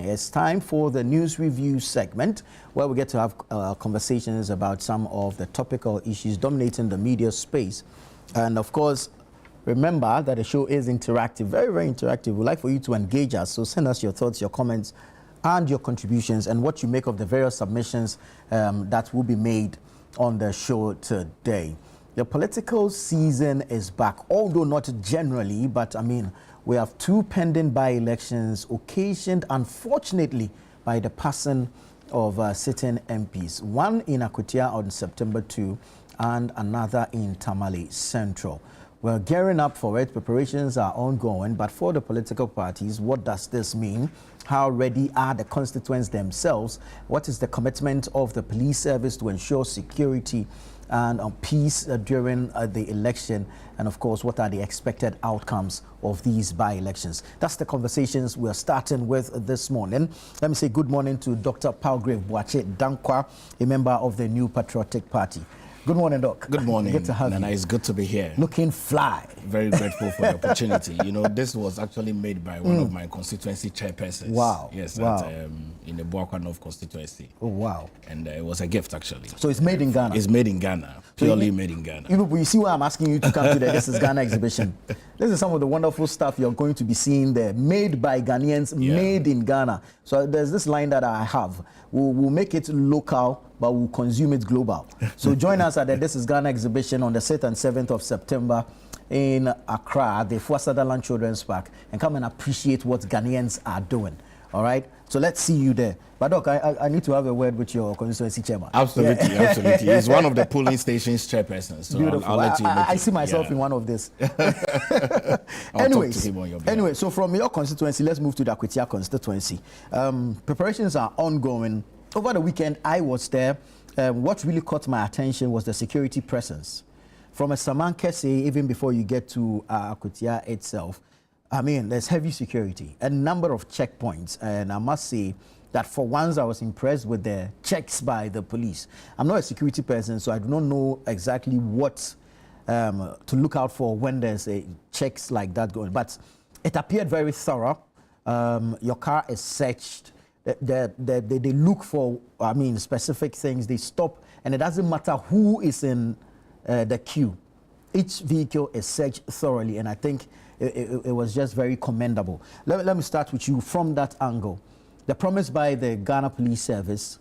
It's time for the news review segment where we get to have conversations about some of the topical issues dominating the media space. And of course, remember that the show is interactive, very, very interactive. We'd like for you to engage us. So send us your thoughts, your comments, and your contributions and what you make of the various submissions that will be made on the show today. The political season is back, although not generally, but I mean, we have two pending by-elections occasioned, unfortunately, by the passing of sitting MPs. One in Akwatia on September 2 and another in Tamale Central. We're gearing up for it. Preparations are ongoing, but for the political parties, what does this mean? How ready are the constituents themselves? What is the commitment of the police service to ensure security and peace during the election? And of course, what are the expected outcomes of these by-elections? That's the conversations we're starting with this morning. Let me say good morning to Dr. Palgrave Boache Dankwa, a member of the New Patriotic Party. Good morning, Doc. Good morning. Good to have Nana, you. it's good to be here. Looking fly. Very grateful for the opportunity. You know, this was actually made by one of my constituency chairpersons. Wow. Yes, wow. In the Buakwa North constituency. Oh, wow. And it was a gift, actually. So it's made in Ghana? It's made in Ghana. Purely made in Ghana. You see why I'm asking you to come to the This is Ghana exhibition. This is some of the wonderful stuff you're going to be seeing there. Made by Ghanaians, made in Ghana. So there's this line that I have. We'll make it local, but we'll consume it global. So join us at the This is Ghana exhibition on the 6th and 7th of September in Accra, the Fuwa Sutherland Children's Park, and come and appreciate what Ghanaians are doing. All right? So let's see you there. But Doc, I need to have a word with your constituency chairman. Absolutely, yeah. Absolutely. He's one of the polling stations chairpersons. So beautiful. I'll let you I see myself in one of this. Anyway, so from your constituency, let's move to the Akwatia constituency. Preparations are ongoing. Over the weekend, I was there. What really caught my attention was the security presence. From a Samankese, even before you get to Akwatia itself, I mean, there's heavy security, a number of checkpoints, and I must say that for once I was impressed with the checks by the police. I'm not a security person, so I do not know exactly what to look out for when there's a checks like that going, but it appeared very thorough. Your car is searched. They look for, I mean, specific things. They stop, and it doesn't matter who is in the queue. Each vehicle is searched thoroughly, and I think it was just very commendable. Let me start with you from that angle. The promise by the Ghana Police Service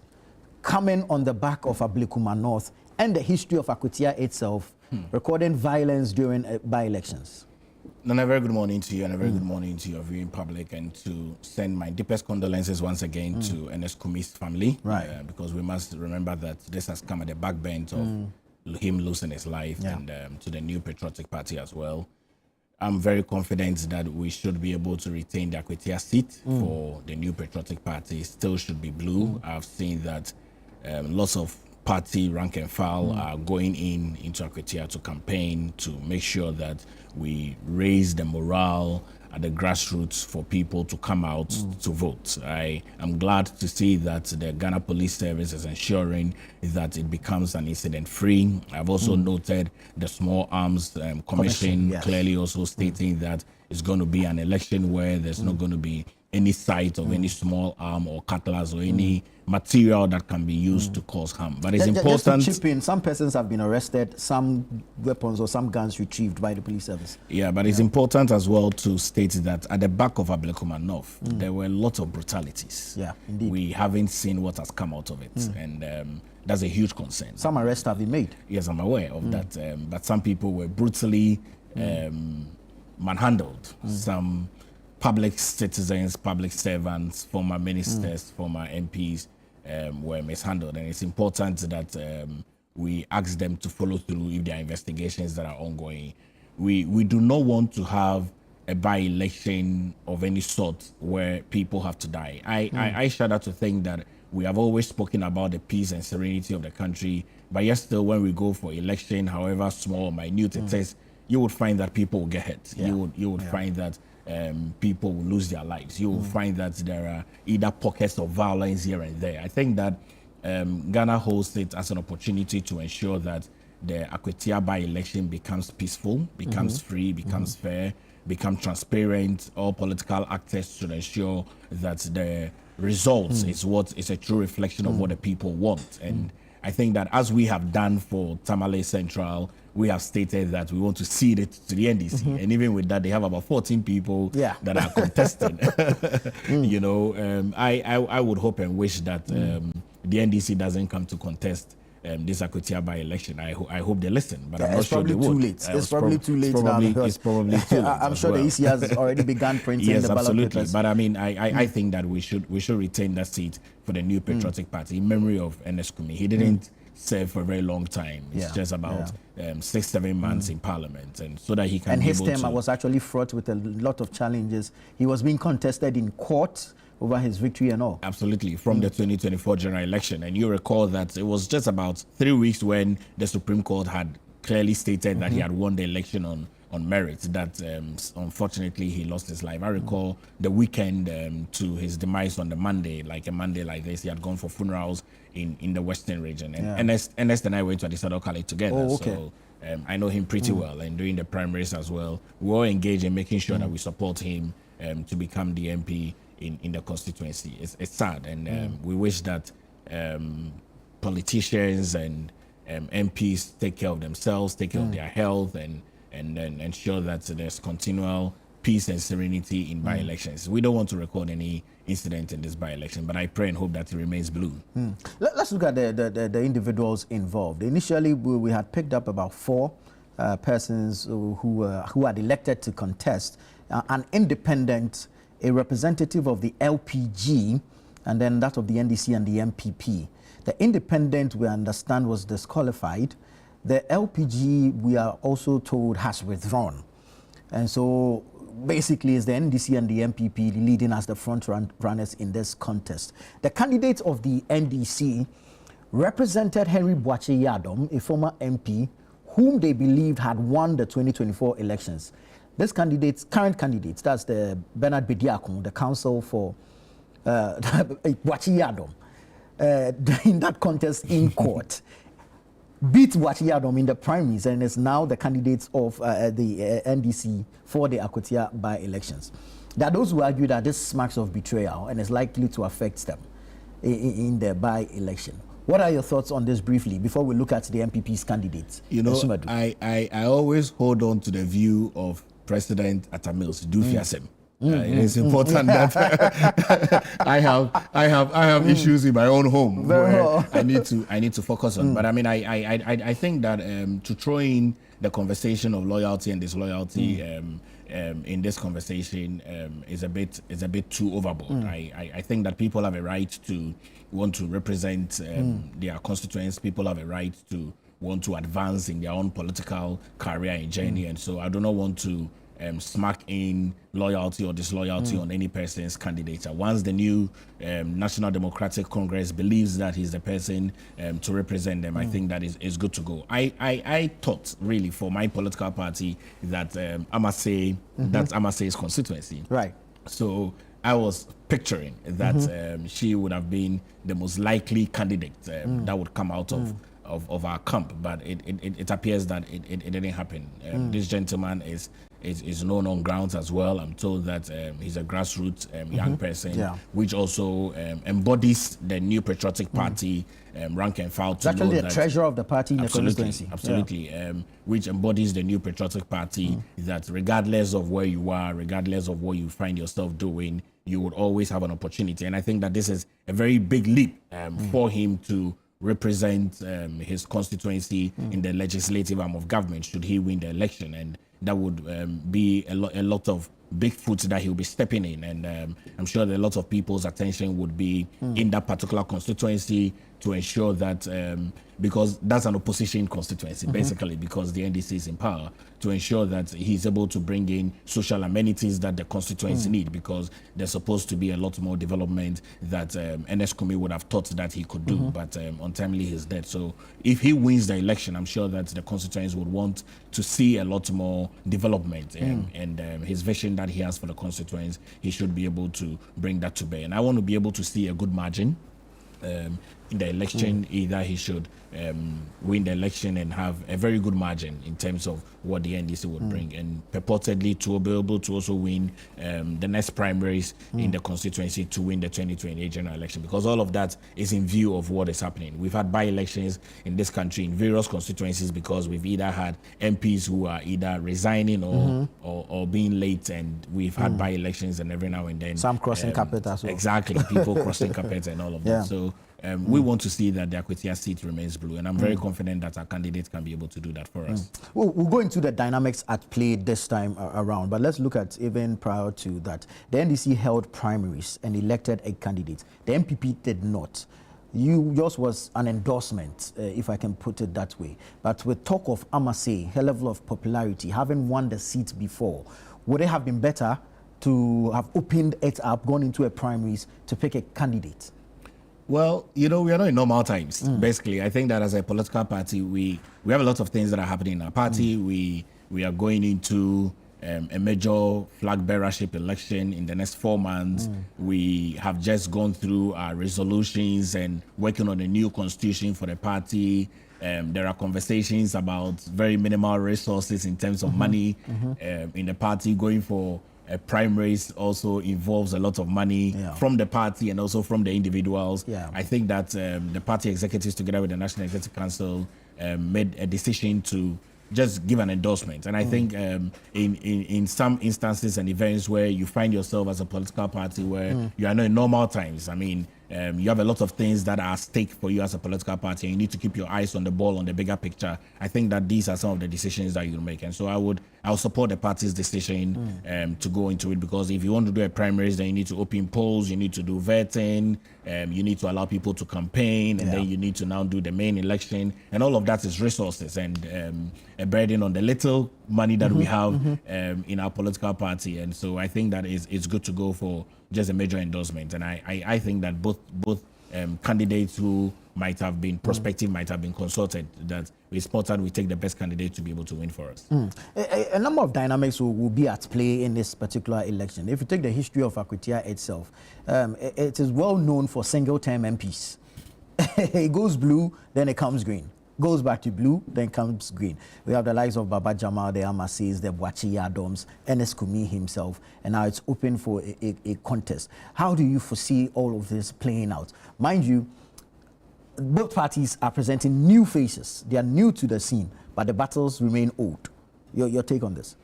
coming on the back of Ablekuma North and the history of Akwatia itself, recording violence during by-elections. Nana, a very good morning to you and a very good morning to your viewing public, and to send my deepest condolences once again to Ernest Kumi's family. Right. Because we must remember that this has come at the back bend of him losing his life, and to the New Patriotic Party as well. I'm very confident that we should be able to retain the Akwatia seat for the New Patriotic Party. Still should be blue. I've seen that lots of party rank and file are going into Akwatia to campaign to make sure that we raise the morale at the grassroots for people to come out to vote. I am glad to see that the Ghana Police Service is ensuring that it becomes an incident-free. I've also noted the Small Arms Commission clearly also stating that it's going to be an election where there's not going to be any sight of any small arm or cutlass or any material that can be used to cause harm. But it's important. Just to chip in, some persons have been arrested, some weapons or some guns retrieved by the police service. Yeah, but it's important as well to state that at the back of Ablekuma North, there were a lot of brutalities. Yeah, indeed. We haven't seen what has come out of it, and that's a huge concern. Some arrests have been made. Yes, I'm aware of that, but some people were brutally manhandled. Some public citizens, public servants, former ministers, former MPs were mishandled, and it's important that we ask them to follow through if there are investigations that are ongoing. We do not want to have a by-election of any sort where people have to die. I shudder to think that we have always spoken about the peace and serenity of the country, but yet still when we go for election, however small or minute it is, you would find that people will get hurt. You would find that people will lose their lives. You will find that there are either pockets of violence here and there. I think that Ghana holds it as an opportunity to ensure that the Akwatia by-election becomes peaceful, becomes free, becomes fair, become transparent. All political actors should ensure that the results is what is a true reflection of what the people want. And I think that as we have done for Tamale Central, we have stated that we want to cede it to the NDC. And even with that, they have about 14 people that are contesting. You know, I would hope and wish that the NDC doesn't come to contest this Akwatia by-election. I hope they listen, but I'm not sure they would. It's probably too late now. It's probably too late. I'm sure the EC has already begun printing the ballot papers. But I mean, I think that we should retain that seat for the New Patriotic Party in memory of Ernest Kumi. He didn't serve for a very long time. It's just about 6-7 months in Parliament, and so that he can. And be his able term to, was actually fraught with a lot of challenges. He was being contested in court over his victory and all. Absolutely, from the 2024 general election. And you recall that it was just about 3 weeks when the Supreme Court had clearly stated that he had won the election on merit, that unfortunately he lost his life. I recall the weekend to his demise on the Monday, like a Monday like this, he had gone for funerals in the Western region. And Ernest and I went to Adisado College together. Oh, okay. So I know him pretty well, and during the primaries as well, we all engage in making sure that we support him to become the MP in the constituency. It's sad, and we wish that politicians and MPs take care of themselves, take care of their health, and then ensure that there's continual peace and serenity in by-elections. We don't want to record any incident in this by-election, but I pray and hope that it remains blue. Let's look at the individuals involved. Initially, we had picked up about 4 persons who had elected to contest, an independent, a representative of the LPG, and then that of the NDC and the MPP. The independent, we understand, was disqualified. The LPG, we are also told, has withdrawn. And so basically it's the NDC and the MPP leading as the front runners in this contest. The candidates of the NDC represented Henry Boakye Yadom, a former MP, whom they believed had won the 2024 elections. These candidates, current candidates, that's the Bernard Bediakon, the counsel for Boakye Yadom, in that contest in court, beat Boakye Yadom in the primaries, and is now the candidates of the NDC for the Akwatia by-elections. There are those who argue that this smacks of betrayal and is likely to affect them in the by-election. What are your thoughts on this briefly before we look at the MPP's candidates? You know, I always hold on to the view of President Atamils Dufiasem. It is important that I have issues in my own home where I need to focus on. But I mean, I think that to throw in the conversation of loyalty and disloyalty in this conversation is a bit too overboard. I think that people have a right to want to represent their constituents. People have a right to want to advance in their own political career and journey, and so I do not want to smack in loyalty or disloyalty on any person's candidature. Once the new National Democratic Congress believes that he's the person to represent them, I think that is good to go. I thought really for my political party that that's Amase's constituency. Right. So I was picturing that she would have been the most likely candidate that would come out of our camp, but it appears that it didn't happen. This gentleman is known on grounds as well. I'm told that he's a grassroots young person, which also embodies the New Patriotic Party rank and file. It's actually the treasurer of the party in the constituency. Absolutely, which embodies the New Patriotic Party, that regardless of where you are, regardless of what you find yourself doing, you would always have an opportunity. And I think that this is a very big leap for him to represent his constituency in the legislative arm of government should he win the election, and that would be a lot of big foot that he'll be stepping in, and I'm sure that a lot of people's attention would be in that particular constituency to ensure that because that's an opposition constituency basically, because the NDC is in power, to ensure that he's able to bring in social amenities that the constituency need, because there's supposed to be a lot more development that Ernest Kumi would have thought that he could do, but untimely he's dead. So if he wins the election, I'm sure that the constituents would want to see a lot more development, and his vision that he has for the constituents, he should be able to bring that to bear. And I want to be able to see a good margin in the election. Either he should win the election and have a very good margin in terms of what the NDC would bring, and purportedly to be able to also win the next primaries in the constituency to win the 2028 general election, because all of that is in view of what is happening. We've had by-elections in this country in various constituencies because we've either had MPs who are either resigning or being late, and we've had by-elections, and every now and then some crossing carpet as well. Exactly, people crossing carpets and all of that. So we want to see that the Akwatia seat remains blue, and I'm very confident that our candidate can be able to do that for us. We'll go into the dynamics at play this time around, but let's look at even prior to that. The NDC held primaries and elected a candidate. The MPP did not. Yours was an endorsement, if I can put it that way. But with talk of Amase, her level of popularity, having won the seat before, would it have been better to have opened it up, gone into a primaries to pick a candidate? Well, you know, we are not in normal times. Basically, I think that as a political party, we have a lot of things that are happening in our party. We are going into a major flag bearership election in the next 4 months. We have just gone through our resolutions and working on a new constitution for the party. There are conversations about very minimal resources in terms of money in the party. Going for primaries also involves a lot of money from the party and also from the individuals. I think that the party executives, together with the National Executive Council, made a decision to just give an endorsement. And I think in some instances and events where you find yourself as a political party where you are not in normal times, I mean, you have a lot of things that are at stake for you as a political party, and you need to keep your eyes on the ball, on the bigger picture. I think that these are some of the decisions that you'll make. And so I'll support the party's decision to go into it, because if you want to do a primaries, then you need to open polls, you need to do vetting, you need to allow people to campaign, and then you need to now do the main election. And all of that is resources and a burden on the little money that we have in our political party. And so I think that it's good to go for just a major endorsement. And I think that both candidates who might have been prospective, might have been consulted, that it's important we take the best candidate to be able to win for us. A number of dynamics will be at play in this particular election. If you take the history of Akwatia itself, it is well known for single-term MPs. It goes blue, then it comes green. Goes back to blue, then comes green. We have the likes of Baba Jamal, the Amases, the Bwachi Adoms, Ernest Kumi himself, and now it's open for a contest. How do you foresee all of this playing out? Mind you, both parties are presenting new faces. They are new to the scene, but the battles remain old. Your take on this?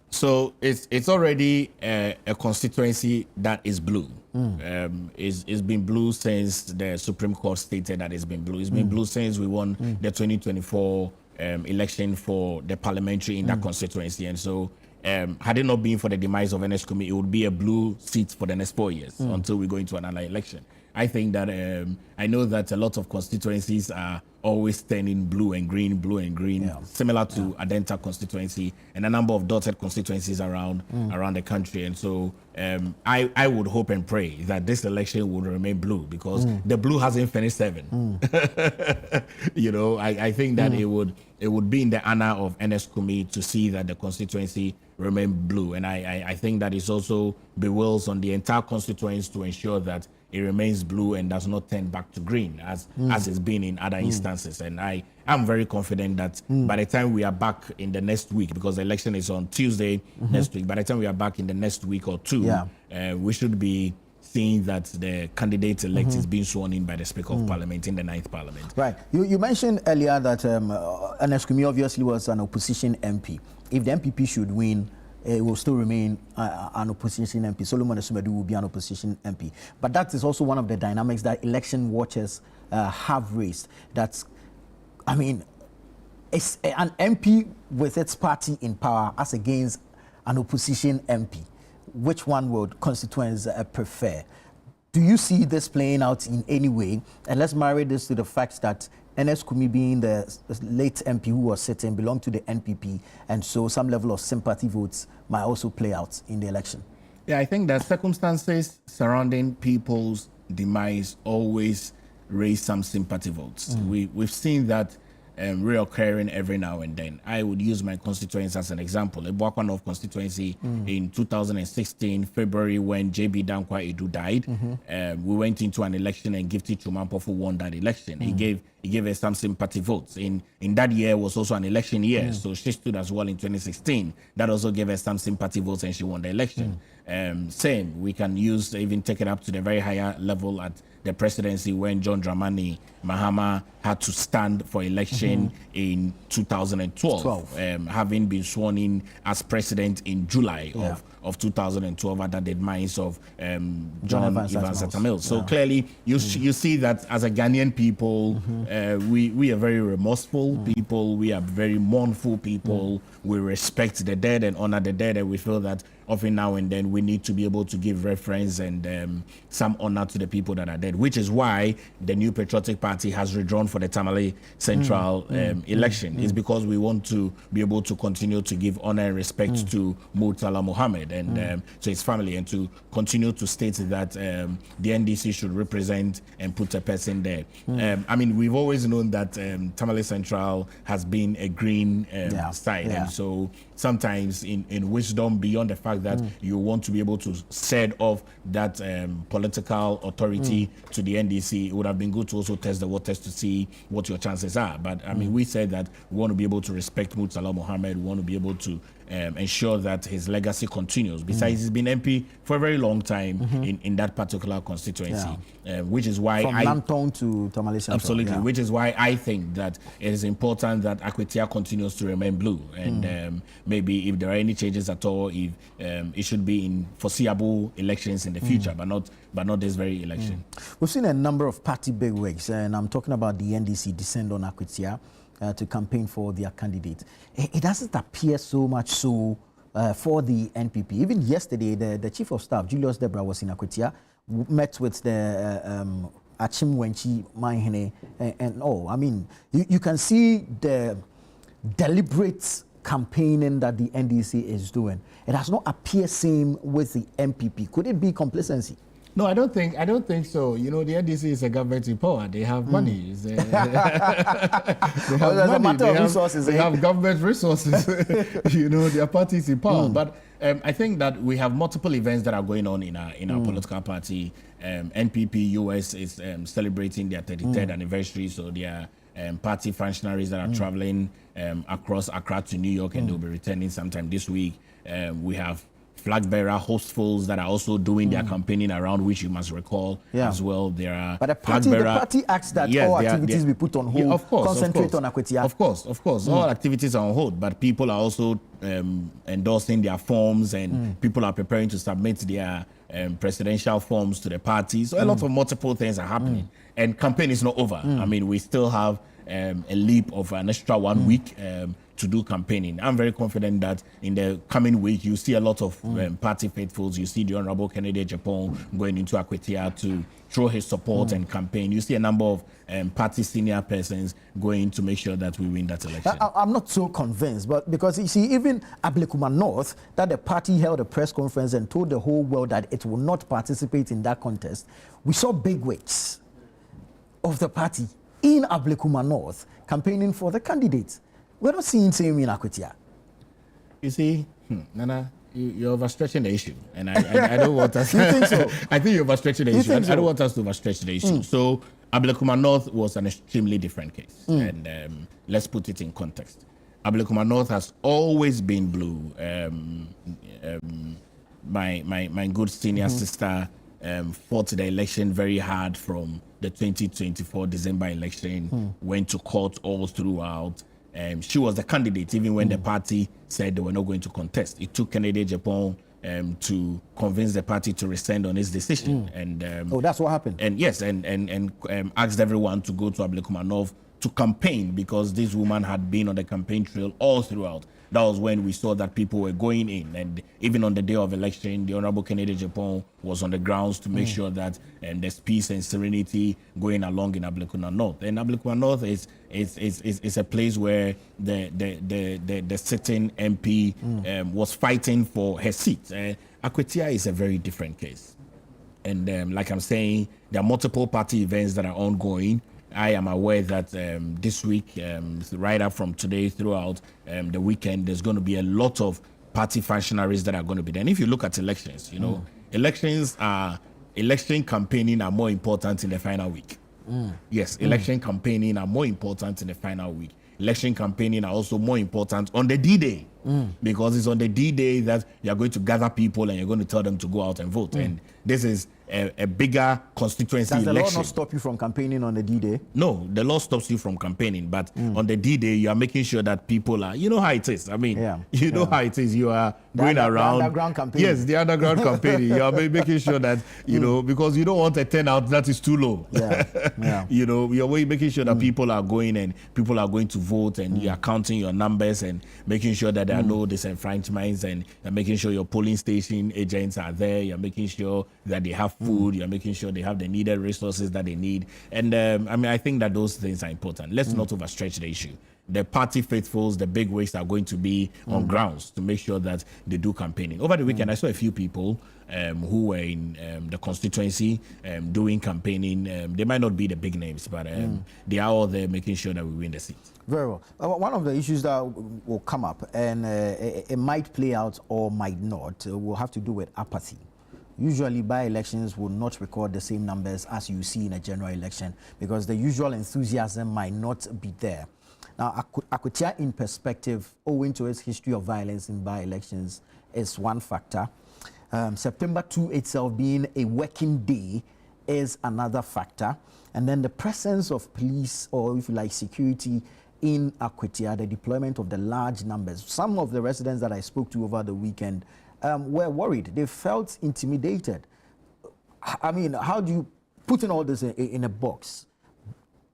So it's already a constituency that is blue. It's been blue since the Supreme Court stated that it's been blue. It's been blue since we won the 2024 election for the parliamentary in that constituency. And so had it not been for the demise of Ernest Kumi, it would be a blue seat for the next 4 years until we go into another election. I think that I know that a lot of constituencies are always turning blue and green, similar to Adenta constituency and a number of dotted constituencies around the country. And so I would hope and pray that this election will remain blue, because the blue hasn't finished 7. You know, I think that it would be in the honor of Ernest Kumi to see that the constituency remain blue. And I think that it also bewills on the entire constituency to ensure that it remains blue and does not turn back to green as it's been in other instances. And I am very confident that by the time we are back in the next week, because the election is on Tuesday next week, by the time we are back in the next week or two, we should be seeing that the candidate-elect is being sworn in by the Speaker of Parliament in the 9th Parliament. Right. You mentioned earlier that Ernest Kumi obviously was an opposition MP. If the MPP should win, it will still remain an opposition MP. Solomon Asumadu will be an opposition MP. But that is also one of the dynamics that election watchers have raised. That's, I mean, it's an MP with its party in power as against an opposition MP. Which one would constituents prefer? Do you see this playing out in any way? And let's marry this to the fact that Ernest Kumi, being the late MP who was sitting, belonged to the NPP, and so some level of sympathy votes might also play out in the election. Yeah, I think that circumstances surrounding people's demise always raise some sympathy votes. We've seen that reoccurring every now and then. I would use my constituency as an example. The Akwatia North constituency in 2016, February, when JB Dankwa Edu died, we went into an election and Gifty Chumampofu won that election. He gave us some sympathy votes. In that year was also an election year, so she stood as well in 2016. That also gave us some sympathy votes and she won the election. Same, we can use, even take it up to the very higher level at the presidency when John Dramani Mahama had to stand for election in 2012, having been sworn in as president in July of 2012 at the demise of John Evans Tamale. So clearly, you see that as a Ghanaian people, we are very remorseful people, we are very mournful people, we respect the dead and honor the dead, and we feel that often now and then we need to be able to give reference and some honor to the people that are dead, which is why the New Patriotic Party has withdrawn for the Tamale Central election. It's because we want to be able to continue to give honor and respect to Murtala Mohammed and to his family, and to continue to state that the NDC should represent and put a person there. I mean, we've always known that Tamale Central has been a green side, and so sometimes in wisdom, beyond the fact that you want to be able to set off that political authority to the NDC, it would have been good to also test the waters to see what your chances are. But I mean, we said that we want to be able to respect Murtala Mohammed, we want to be able to ensure that his legacy continues. Besides, he's been MP for a very long time in that particular constituency, which is why from Lambton to Tamale Central. Absolutely, which is why I think that it is important that Akwatia continues to remain blue, and maybe if there are any changes at all, if it should be in foreseeable elections in the future, but not this very election. We've seen a number of party bigwigs, and I'm talking about the NDC descend on Akwatia to campaign for their candidate. It doesn't appear so much so for the NPP. Even yesterday, the Chief of Staff, Julius Debra, was in Akwatia, met with the Achim Wenchi Maihene and all. I mean, you can see the deliberate campaigning that the NDC is doing. It does not appear same with the NPP. Could it be complacency? No, I don't think so. You know, the NDC is a government in power. They have money. They have money. They have government resources. You know, their party is in power. But I think that we have multiple events that are going on in our political party. NPP US is celebrating their 33rd anniversary, so their party functionaries that are traveling across Accra to New York, and they'll be returning sometime this week. We have flag bearer hostefuls that are also doing their campaigning around, which you must recall as well. There are but the party acts that all activities be put on hold, concentrate on Akwatia. Of course, all activities are on hold, but people are also endorsing their forms, and people are preparing to submit their presidential forms to the party. So a lot of multiple things are happening, and campaign is not over. I mean, we still have a leap of an extra 1 week to do campaigning. I'm very confident that in the coming week, you see a lot of party faithfuls. You see the Honorable Kennedy Japan going into Akwatia to show his support and campaign. You see a number of party senior persons going to make sure that we win that election. I'm not so convinced, but because you see, even Ablekuma North, that the party held a press conference and told the whole world that it will not participate in that contest. We saw bigwigs of the party in Ablekuma North campaigning for the candidates. We're not seeing same in Akwatia. You see, Nana, you're overstretching the issue, and I don't want us. You think so? I think you're overstretching the issue. I don't want us to overstretch the issue. So Ablekuma North was an extremely different case, and let's put it in context. Ablekuma North has always been blue. My good senior sister fought the election very hard from the 2024 December election, went to court all throughout. She was the candidate even when the party said they were not going to contest. It took Kennedy Japan to convince the party to rescind on its decision. And that's what happened. And yes, and asked everyone to go to Ablekuma North to campaign, because this woman had been on the campaign trail all throughout. That was when we saw that people were going in, and even on the day of election, the Honorable Kennedy Japan was on the grounds to make sure that there's peace and serenity going along in Ablekuma North. And Ablekuma North is a place where the sitting MP was fighting for her seat. Akwatia is a very different case, and like I'm saying, there are multiple party events that are ongoing. I am aware that this week, right up from today throughout the weekend, there's going to be a lot of party functionaries that are going to be there. And if you look at elections, you know, election campaigning are more important in the final week. Yes, election campaigning are more important in the final week. Election campaigning are also more important on the D-Day, because it's on the D-Day that you're going to gather people and you're going to tell them to go out and vote. And this is a bigger constituency election. Does the election. law not stop you from campaigning on the D-Day? No, the law stops you from campaigning, but on the D-Day, you are making sure that people are, you know how it is. I mean, you know how it is. You are going around. The underground campaign. Yes, the underground campaigning. You are making sure that, you know, because you don't want a turnout that is too low. You know, you're making sure that people are going and people are going to vote, and you are counting your numbers and making sure that there are no disenfranchisements, and you're making sure your polling station agents are there. You're making sure that they have food. You're making sure they have the needed resources that they need. And I mean, I think that those things are important. Let's not overstretch the issue. The party faithfuls, the big wigs are going to be on grounds to make sure that they do campaigning. Over the weekend, I saw a few people who were in the constituency doing campaigning. They might not be the big names, but they are all there making sure that we win the seat. Very well. One of the issues that will come up, and it might play out or might not, will have to do with apathy. Usually by-elections will not record the same numbers as you see in a general election, because the usual enthusiasm might not be there. Now, Akwatia, in perspective, owing to its history of violence in by-elections, is one factor. September 2 itself being a working day is another factor. And then the presence of police, or if you like, security in Akwatia, the deployment of the large numbers. Some of the residents that I spoke to over the weekend were worried. They felt intimidated. I mean, how do you put in all this in a box?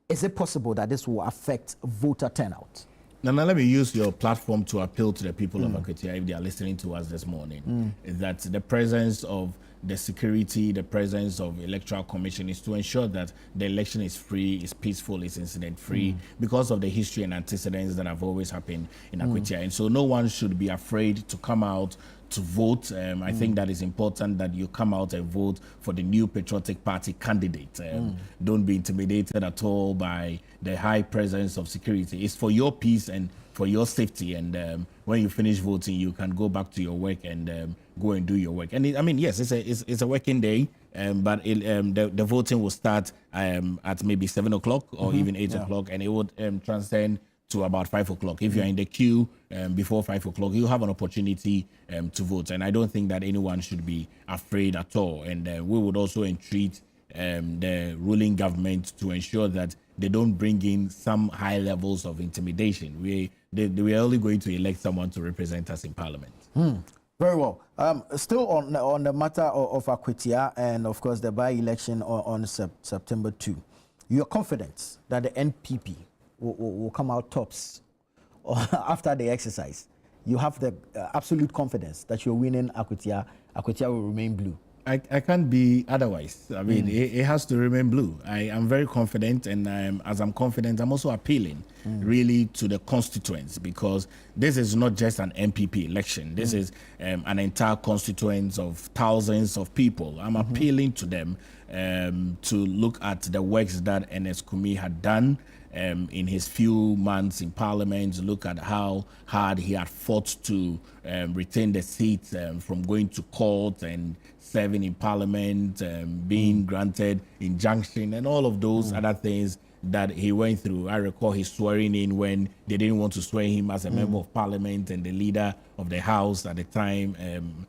Is it possible that this will affect voter turnout? Now, let me use your platform to appeal to the people of Akwatia, if they are listening to us this morning, is that the presence of the security, the presence of electoral commission is to ensure that the election is free, is peaceful, is incident-free, because of the history and antecedents that have always happened in Akwatia. And so no one should be afraid to come out to vote. I think that is important that you come out and vote for the new Patriotic Party candidate. Don't be intimidated at all by the high presence of security. It's for your peace and for your safety. And when you finish voting, you can go back to your work and go and do your work. And I mean, yes, it's a working day, but the voting will start at maybe 7 o'clock or even 8 o'clock, and it would transcend to about 5 o'clock. If you're in the queue before 5 o'clock, you have an opportunity to vote. And I don't think that anyone should be afraid at all. And we would also entreat the ruling government to ensure that they don't bring in some high levels of intimidation. We are only going to elect someone to represent us in Parliament. Very well. Still on the matter of Akwatia and, of course, the by-election on September 2, you're confident that the NPP will come out tops after the exercise? You have the absolute confidence that you're winning Akwatia. Akwatia will remain blue. I can't be otherwise. I mean, it has to remain blue. I am very confident, and as I'm confident, I'm also appealing really to the constituents, because this is not just an MPP election. This is an entire constituents of thousands of people. I'm appealing to them to look at the works that NS Kumi had done in his few months in Parliament, look at how hard he had fought to retain the seat from going to court and serving in Parliament, being granted injunction, and all of those other things that he went through. I recall his swearing in when they didn't want to swear him as a member of Parliament, and the leader of the House at the time,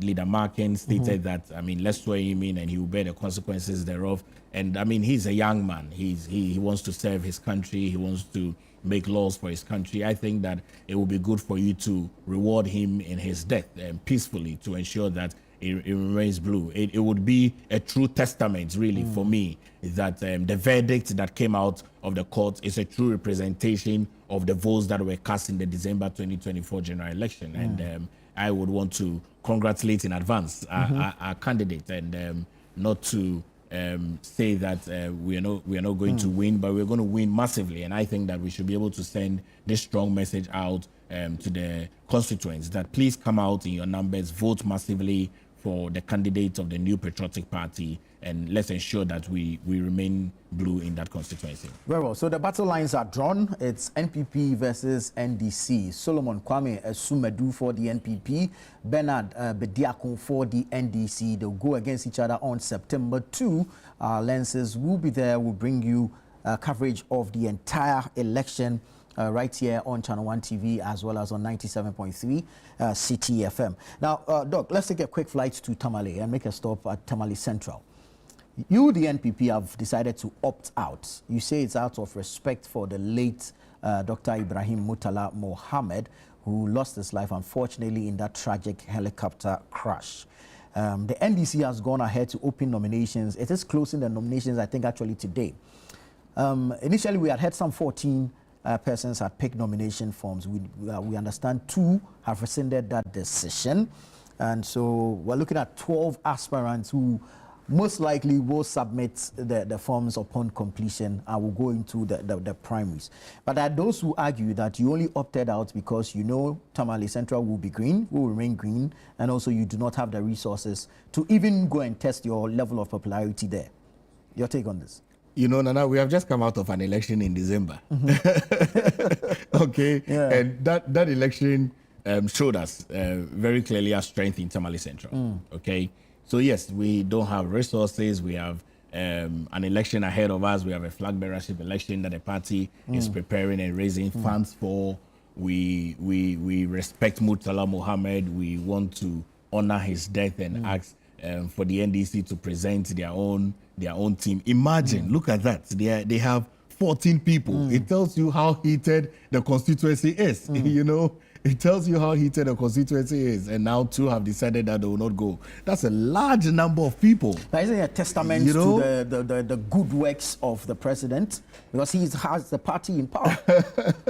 Leader Markin, stated that, I mean, let's swear him in and he will bear the consequences thereof. And I mean, he's a young man. He wants to serve his country. He wants to make laws for his country. I think that it will be good for you to reward him in his death peacefully, to ensure that it remains blue. It would be a true testament, really, for me, that the verdict that came out of the court is a true representation of the votes that were cast in the December 2024 general election. And I would want to congratulate in advance our candidate, and not to say that we are not going to win, but we're going to win massively. And I think that we should be able to send this strong message out to the constituents that please come out in your numbers, vote massively for the candidate of the new Patriotic Party, and let's ensure that we remain blue in that constituency. Very well. So the battle lines are drawn. It's NPP versus NDC. Solomon Kwame Sumedu for the NPP, Bernard Bediakun for the NDC. They'll go against each other on September 2. Lenses will be there. We'll bring you coverage of the entire election right here on ChannelOne TV as well as on 97.3 CTFM. Now, Doc, let's take a quick flight to Tamale and make a stop at Tamale Central. You, the NPP, have decided to opt out. You say it's out of respect for the late Dr. Ibrahim Murtala Mohammed, who lost his life, unfortunately, in that tragic helicopter crash. The NDC has gone ahead to open nominations. It is closing the nominations, I think, actually today. Initially, we had some 14 persons had picked nomination forms. We understand 2 have rescinded that decision. And so we're looking at 12 aspirants who most likely will submit the forms upon completion and will go into the primaries. But there are those who argue that you only opted out because you know Tamale Central will be green, will remain green, and also you do not have the resources to even go and test your level of popularity there. Your take on this? You know, Nana, we have just come out of an election in December. Okay, yeah. And that election showed us very clearly our strength in Tamale Central. Okay. So yes, we don't have resources. We have an election ahead of us. We have a flag bearership election that the party is preparing and raising funds for. We respect Murtala Mohammed. We want to honor his death and ask for the NDC to present their own team. Imagine, look at that. They have 14 people. It tells you how heated the constituency is. You know. It tells you how heated the constituency is, and now 2 have decided that they will not go. That's a large number of people. But isn't it a testament to the good works of the president? Because he has the party in power.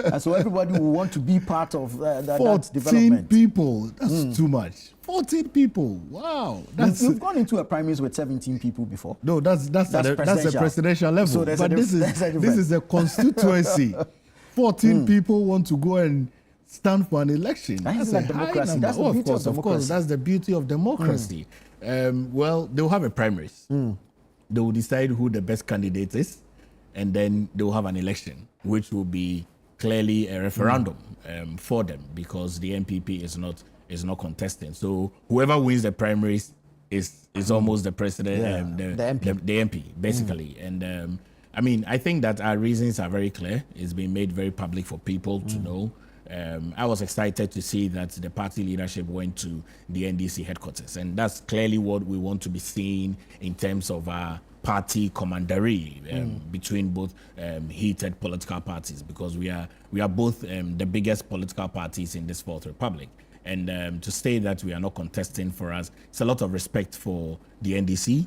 And so everybody will want to be part of that development. 14 people. That's too much. 14 people. Wow. We've gone into a primaries with 17 people before. No, that's a presidential level. So but this is a constituency. 14 people want to go and stand for an election. That's like democracy. That's of course, that's the beauty of democracy. Well, they'll have a primaries. They will decide who the best candidate is, and then they will have an election, which will be clearly a referendum for them, because the NPP is not contesting. So whoever wins the primaries is almost the president, the MP basically. And I mean, I think that our reasons are very clear. It's been made very public for people to know. I was excited to see that the party leadership went to the NDC headquarters, and that's clearly what we want to be seeing in terms of our party commandery between both heated political parties, because we are both the biggest political parties in this Fourth Republic. And to say that we are not contesting, for us, it's a lot of respect for the NDC.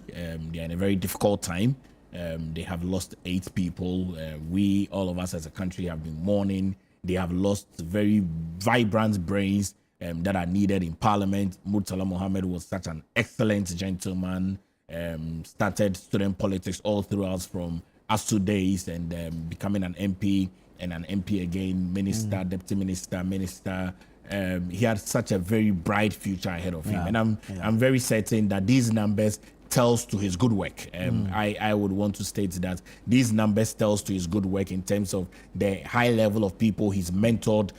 They are in a very difficult time. They have lost 8 people. We, all of us as a country, have been mourning. They have lost very vibrant brains that are needed in Parliament. Murtala Mohammed was such an excellent gentleman, started student politics all throughout from ASU days, and becoming an MP and an MP again, minister, deputy minister, minister. He had such a very bright future ahead of him. And I'm very certain that these numbers tells to his good work. I would want to state that these numbers tells to his good work in terms of the high level of people he's mentored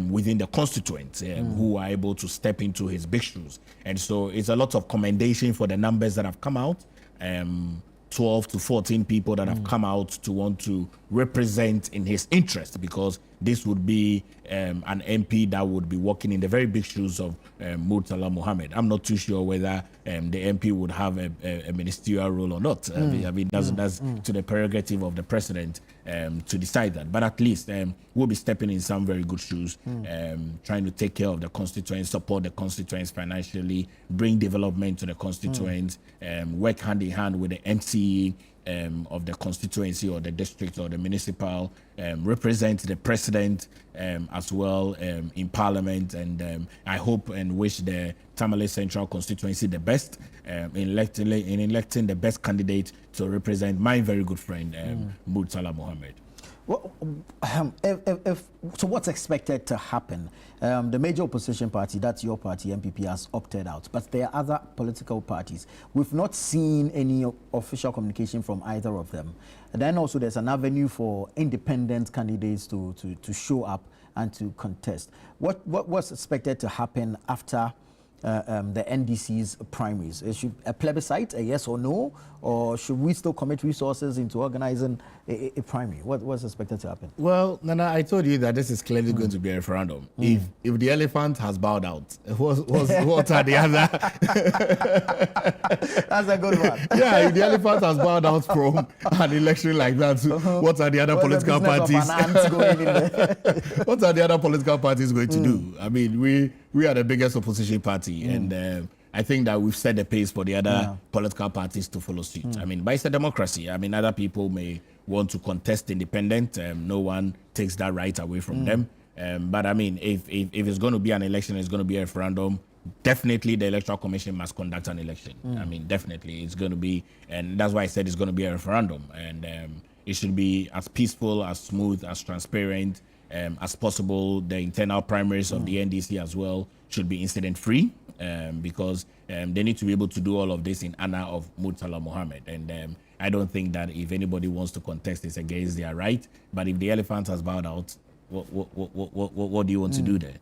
within the constituents who are able to step into his big shoes. And so it's a lot of commendation for the numbers that have come out. 12 to 14 people that have come out to want to represent in his interest, because this would be an MP that would be walking in the very big shoes of Murtala Mohammed. I'm not too sure whether the MP would have a ministerial role or not. I mean, that's to the prerogative of the president to decide that. But at least we'll be stepping in some very good shoes, trying to take care of the constituents, support the constituents financially, bring development to the constituents, work hand in hand with the MCE of the constituency or the district or the municipal, represent the president as well in Parliament. And I hope and wish the Tamale Central constituency the best in electing the best candidate to represent my very good friend, Murtala Mohammed. Well, so what's expected to happen? The major opposition party, that's your party, MPP, has opted out. But there are other political parties. We've not seen any official communication from either of them. And then also there's an avenue for independent candidates to show up and to contest. What's expected to happen after the NDC's primaries? Is should a plebiscite, a yes or no, or should we still commit resources into organizing a primary? What's expected to happen? Well, Nana, I told you that this is clearly going to be a referendum. If the elephant has bowed out, what are the other? That's a good one. Yeah, if the elephant has bowed out from an election like that, what are the other political parties? What are the other political parties going to do? I mean, we are the biggest opposition party, and I think that we've set the pace for the other political parties to follow suit. I mean, but it's a democracy. I mean, other people may want to contest independent. No one takes that right away from them. But I mean, if it's going to be an election, it's going to be a referendum. Definitely, the Electoral Commission must conduct an election. I mean, definitely, it's going to be, and that's why I said it's going to be a referendum. And it should be as peaceful, as smooth, as transparent as possible. The internal primaries of the NDC as well should be incident-free. Because they need to be able to do all of this in honor of Murtala Mohammed. And I don't think that if anybody wants to contest this against their right, but if the elephant has bowed out, what do you want to do there?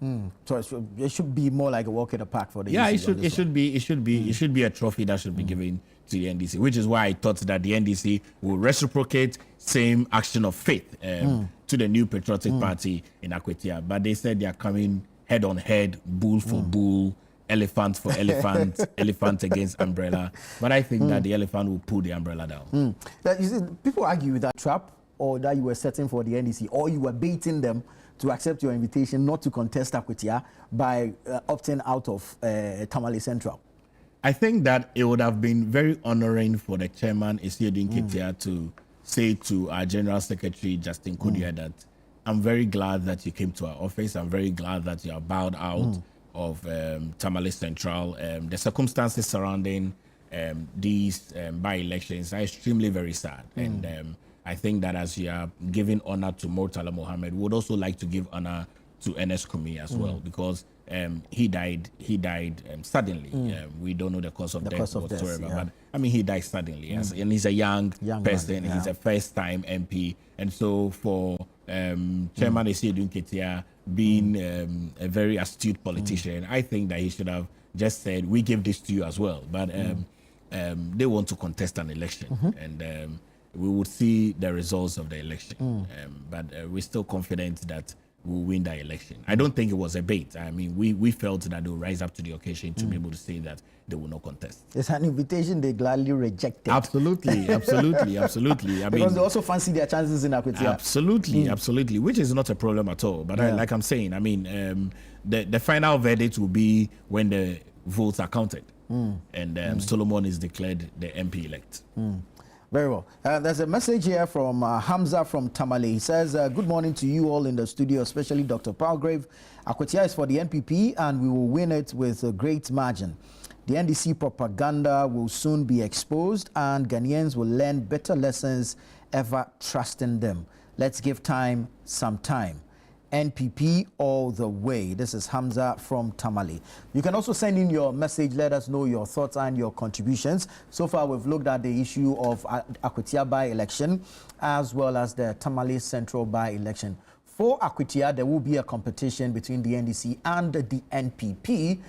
So it should be more like a walk in the park for the yeah, NDC. It should be a trophy that should be given to the NDC, which is why I thought that the NDC will reciprocate same action of faith to the new patriotic party in Akwatia. But they said they are coming head on head, bull for bull, elephant for elephant, elephant against umbrella. But I think that the elephant will pull the umbrella down. You see, people argue with that trap, or that you were setting for the NDC, or you were baiting them to accept your invitation not to contest Akwatia by opting out of Tamale Central. I think that it would have been very honoring for the chairman, Isiodun Ketia, to say to our General Secretary, Justin Kudia, that I'm very glad that you came to our office. I'm very glad that you are bowed out of Tamale Central. The circumstances surrounding these by-elections are extremely very sad. And I think that as you are giving honor to Murtala Mohammed, we would also like to give honor to Ernest Kumi as well, because he died suddenly. We don't know the cause of death whatsoever, but I mean, he died suddenly, and he's a young person. He's a first-time MP, and so for Chairman Isiodun Ketia being a very astute politician, I think that he should have just said, we give this to you as well. But they want to contest an election, and we would see the results of the election. But we're still confident that we'll win the election. I don't think it was a bait. I mean, we felt that they will rise up to the occasion to be able to say that they will not contest. It's an invitation they gladly rejected. Absolutely, absolutely, absolutely. I mean, because they also fancy their chances in Akwatia. Absolutely, absolutely, which is not a problem at all. But like I'm saying, I mean, the final verdict will be when the votes are counted, and Solomon is declared the MP-elect. Very well. There's a message here from Hamza from Tamale. He says, good morning to you all in the studio, especially Dr. Palgrave. Akwatia is for the NPP and we will win it with a great margin. The NDC propaganda will soon be exposed and Ghanaians will learn better lessons ever trusting them. Let's give time some time. NPP all the way. This is Hamza from Tamale. You can also send in your message. Let us know your thoughts and your contributions. So far, we've looked at the issue of Akwatia by-election as well as the Tamale Central by-election. For Akwatia, there will be a competition between the NDC and the NPP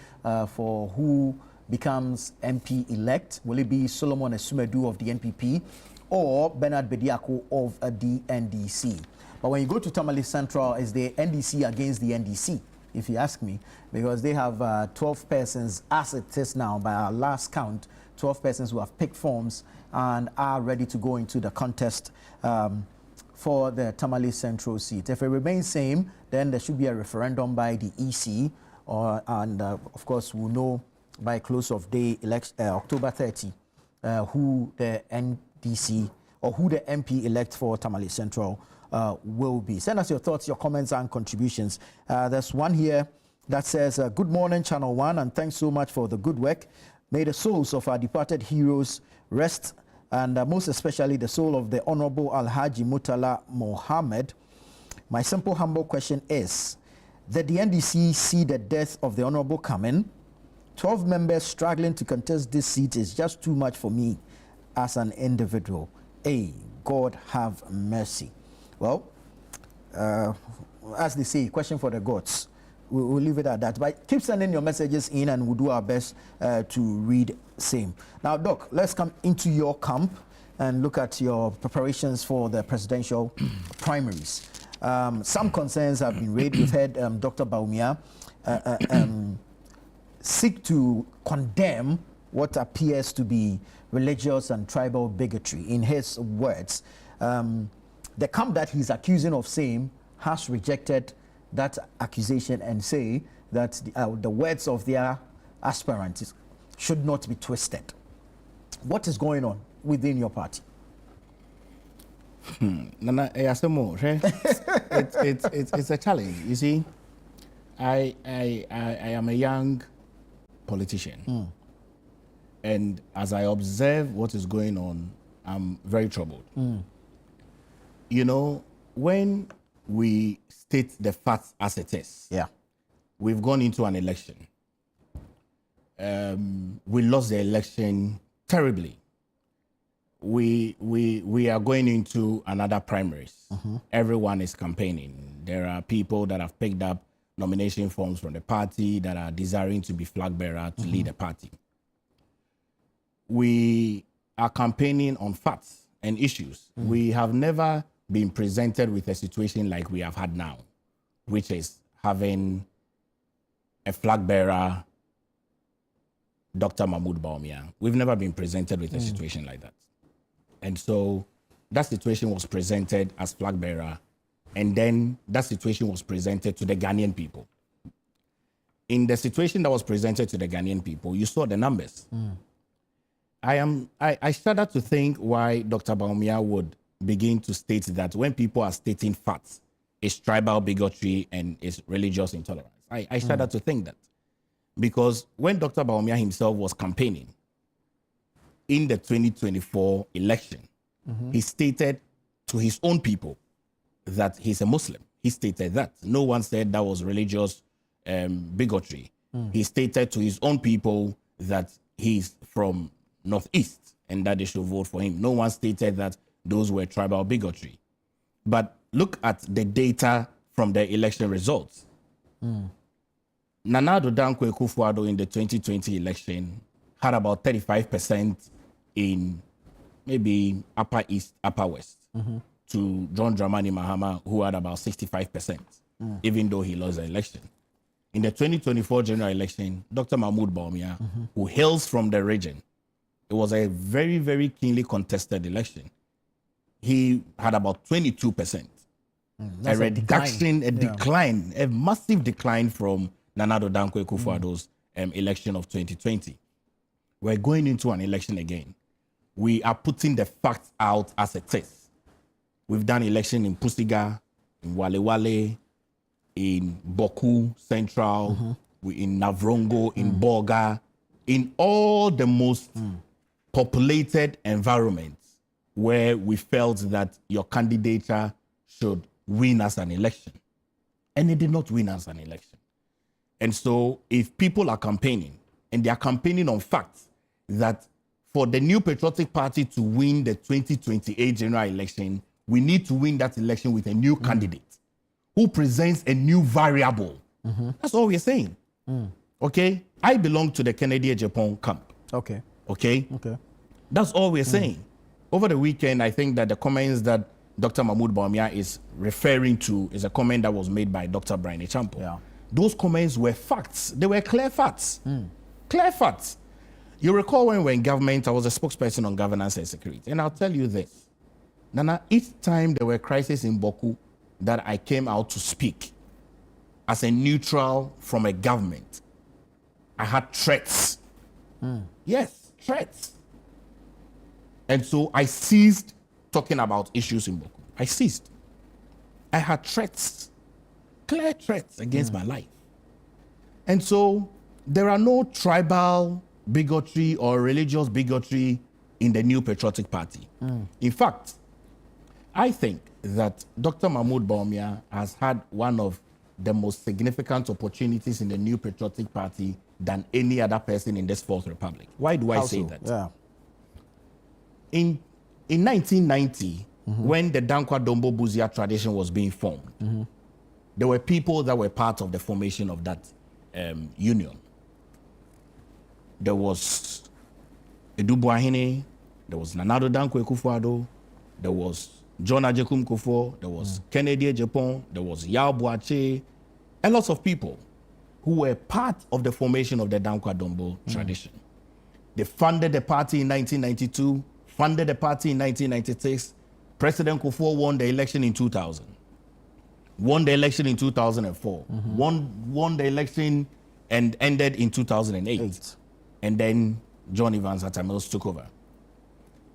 for who becomes MP-elect. Will it be Solomon Esumedu of the NPP or Bernard Bediako of the NDC? But when you go to Tamale Central, it's the NDC against the NDC, if you ask me, because they have 12 persons, as it is now, by our last count, 12 persons who have picked forms and are ready to go into the contest for the Tamale Central seat. If it remains same, then there should be a referendum by the EC, and of course, we'll know by close of day, October 30, who the NDC or who the MP elect for Tamale Central will be. Send us your thoughts, your comments, and contributions. There's one here that says, good morning, Channel One, and thanks so much for the good work. May the souls of our departed heroes rest and most especially the soul of the Honorable Alhaji Murtala Mohammed. My simple, humble question is, did the NDC see the death of the Honorable coming? 12 members struggling to contest this seat is just too much for me as an individual. Hey, God have mercy. Well, as they say, question for the gods. We'll leave it at that. But keep sending your messages in and we'll do our best to read same. Now, Doc, let's come into your camp and look at your preparations for the presidential primaries. Some concerns have been raised. We've heard Dr. Bawumia seek to condemn what appears to be religious and tribal bigotry. In his words, the camp that he's accusing of same has rejected that accusation and say that the words of their aspirants should not be twisted. What is going on within your party? Nana, it's a challenge. You see, I am a young politician, and as I observe what is going on, I'm very troubled. You know, when we state the facts as it is, we've gone into an election. We lost the election terribly. We are going into another primaries. Everyone is campaigning. There are people that have picked up nomination forms from the party that are desiring to be flag bearer to lead the party. We are campaigning on facts and issues. We have never been presented with a situation like we have had now, which is having a flag bearer, Dr. Mahmoud Bawumia. We've never been presented with a situation like that. And so that situation was presented as flag bearer, and then that situation was presented to the Ghanaian people. In the situation that was presented to the Ghanaian people, you saw the numbers. I started to think why Dr. Bawumia would begin to state that when people are stating facts, it's tribal bigotry and it's religious intolerance. I started to think that. Because when Dr. Bawumia himself was campaigning in the 2024 election, he stated to his own people that he's a Muslim. He stated that. No one said that was religious bigotry. He stated to his own people that he's from Northeast and that they should vote for him. No one stated that those were tribal bigotry. But look at the data from the election results. Nana Addo Dankwa Akufo-Addo in the 2020 election had about 35% in maybe Upper East, Upper West, to John Dramani Mahama, who had about 65%, even though he lost the election. In the 2024 general election, Dr. Mahmoud Bawumia, who hails from the region, it was a very, very keenly contested election. He had about 22%. A reduction, a decline, a massive decline from Nana Addo Dankwa Akufo-Addo's election of 2020. We're going into an election again. We are putting the facts out as it is. We've done election in Pusiga, in Wale Wale, in Boku Central, in Navrongo, in Boga, in all the most populated environments where we felt that your candidature should win as an election. And it did not win as an election. And so if people are campaigning, and they are campaigning on facts, that for the New Patriotic Party to win the 2028 general election, we need to win that election with a new candidate who presents a new variable. That's all we're saying. Okay? I belong to the Kennedy Japan camp. Okay. Okay? Okay. That's all we're saying. Over the weekend, I think that the comments that Dr. Mahmoud Bawumia is referring to is a comment that was made by Dr. Brian Echampo. Yeah. Those comments were facts. They were clear facts. Clear facts. You recall when we were in government, I was a spokesperson on governance and security. And I'll tell you this. Nana, each time there were crises in Boku that I came out to speak as a neutral from a government, I had threats. Yes, threats. And so I ceased talking about issues in Boku. I ceased. I had threats, clear threats against my life. And so there are no tribal bigotry or religious bigotry in the New Patriotic Party. In fact, I think that Dr. Mahmoud Bawumia has had one of the most significant opportunities in the New Patriotic Party than any other person in this Fourth Republic. Why do I say that? Yeah. In 1990, when the Dankwa Dombo Buzia tradition was being formed, there were people that were part of the formation of that union. There was Edu Buahine, there was Nanado Dankwa Ekufuado, there was John Ajekum Kufuor, there was Kennedy Japan, there was Yao Boache, a lot of people who were part of the formation of the Dankwa Dombo tradition. They funded the party in 1992, funded the party in 1996. President Kufuor won the election in 2000, won the election in 2004, won the election and ended in 2008. And then John Evans at Tamils took over.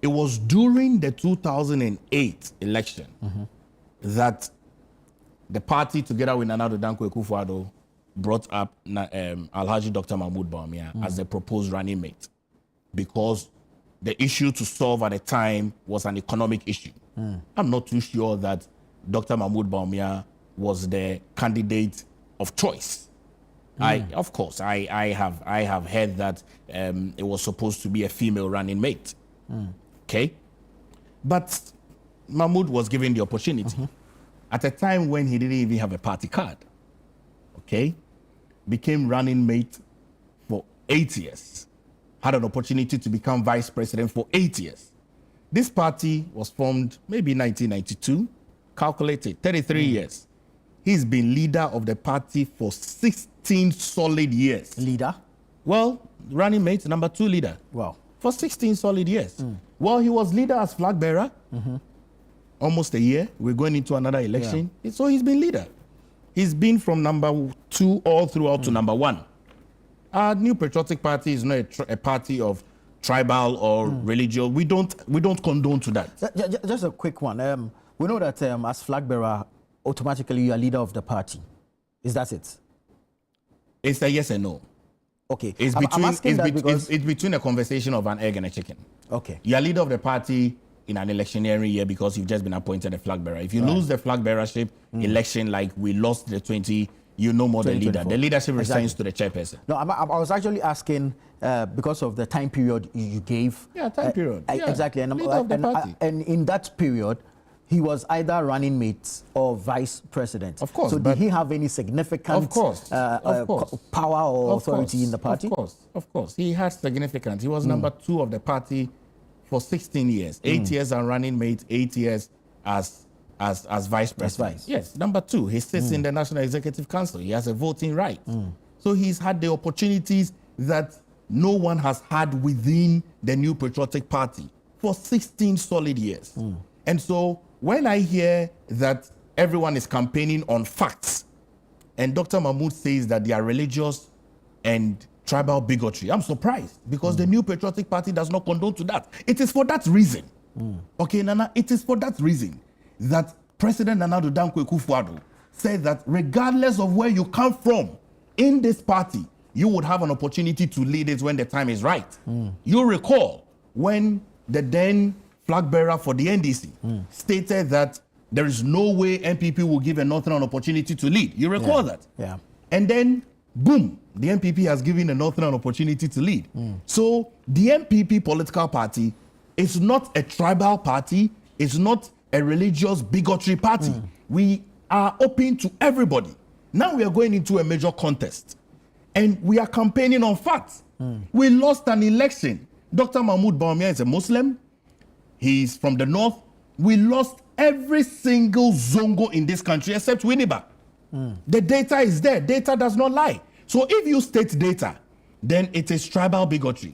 It was during the 2008 election that the party, together with Nanado Dankwa Ekufuado, brought up Alhaji Dr. Mahmoud Bawumia as the proposed running mate, because the issue to solve at the time was an economic issue. I'm not too sure that Dr. Mahmoud Bawumia was the candidate of choice. Of course, I have heard that it was supposed to be a female running mate. Okay, but Mahmoud was given the opportunity at a time when he didn't even have a party card. Okay, became running mate for 8 years, had an opportunity to become vice president for 8 years. This party was formed maybe 1992, calculated 33 years. He's been leader of the party for 16 solid years. Leader? Well, running mate, number 2 leader. Wow. For 16 solid years. Well, he was leader as flag bearer, almost a year. We're going into another election. So he's been leader. He's been from number 2 all throughout to number 1. Our New Patriotic Party is not a party of tribal or religious. We don't condone to that. Just a quick one. We know that as flag bearer, automatically you are leader of the party. Is that it? It's a yes and no. Okay. It's between a conversation of an egg and a chicken. Okay. You are leader of the party in an electionary year because you've just been appointed a flag bearer. If you lose the flag bearership election, like we lost the 20, you no more the leader. The leadership resigns to the chairperson. No, I was actually asking because of the time period you gave. Yeah, time period. Exactly. And, leader of the party. And in that period, he was either running mate or vice president. Of course. So did he have any significant power or authority in the party? Of course. He has significance. He was number 2 of the party for 16 years. 8 years as running mate, 8 years as vice president. Yes, number 2. He sits in the National Executive Council. He has a voting right. So he's had the opportunities that no one has had within the New Patriotic Party for 16 solid years. And so when I hear that everyone is campaigning on facts and Dr. Mahmoud says that they are religious and tribal bigotry, I'm surprised, because the New Patriotic Party does not condone to that. It is for that reason. Okay, Nana, it is for that reason that President Nanado Dankwa Ekufuado said that regardless of where you come from in this party, you would have an opportunity to lead it when the time is right. You recall when the then flag bearer for the NDC stated that there is no way MPP will give a Northern an opportunity to lead. You recall that? Yeah. And then, boom, the MPP has given the Northern an opportunity to lead. So the MPP political party is not a tribal party. It's not a religious bigotry party. We are open to everybody. Now we are going into a major contest. And we are campaigning on facts. We lost an election. Dr. Mahmoud Bawumia is a Muslim. He's from the north. We lost every single Zongo in this country except Winneba. The data is there. Data does not lie. So if you state data, then it is tribal bigotry.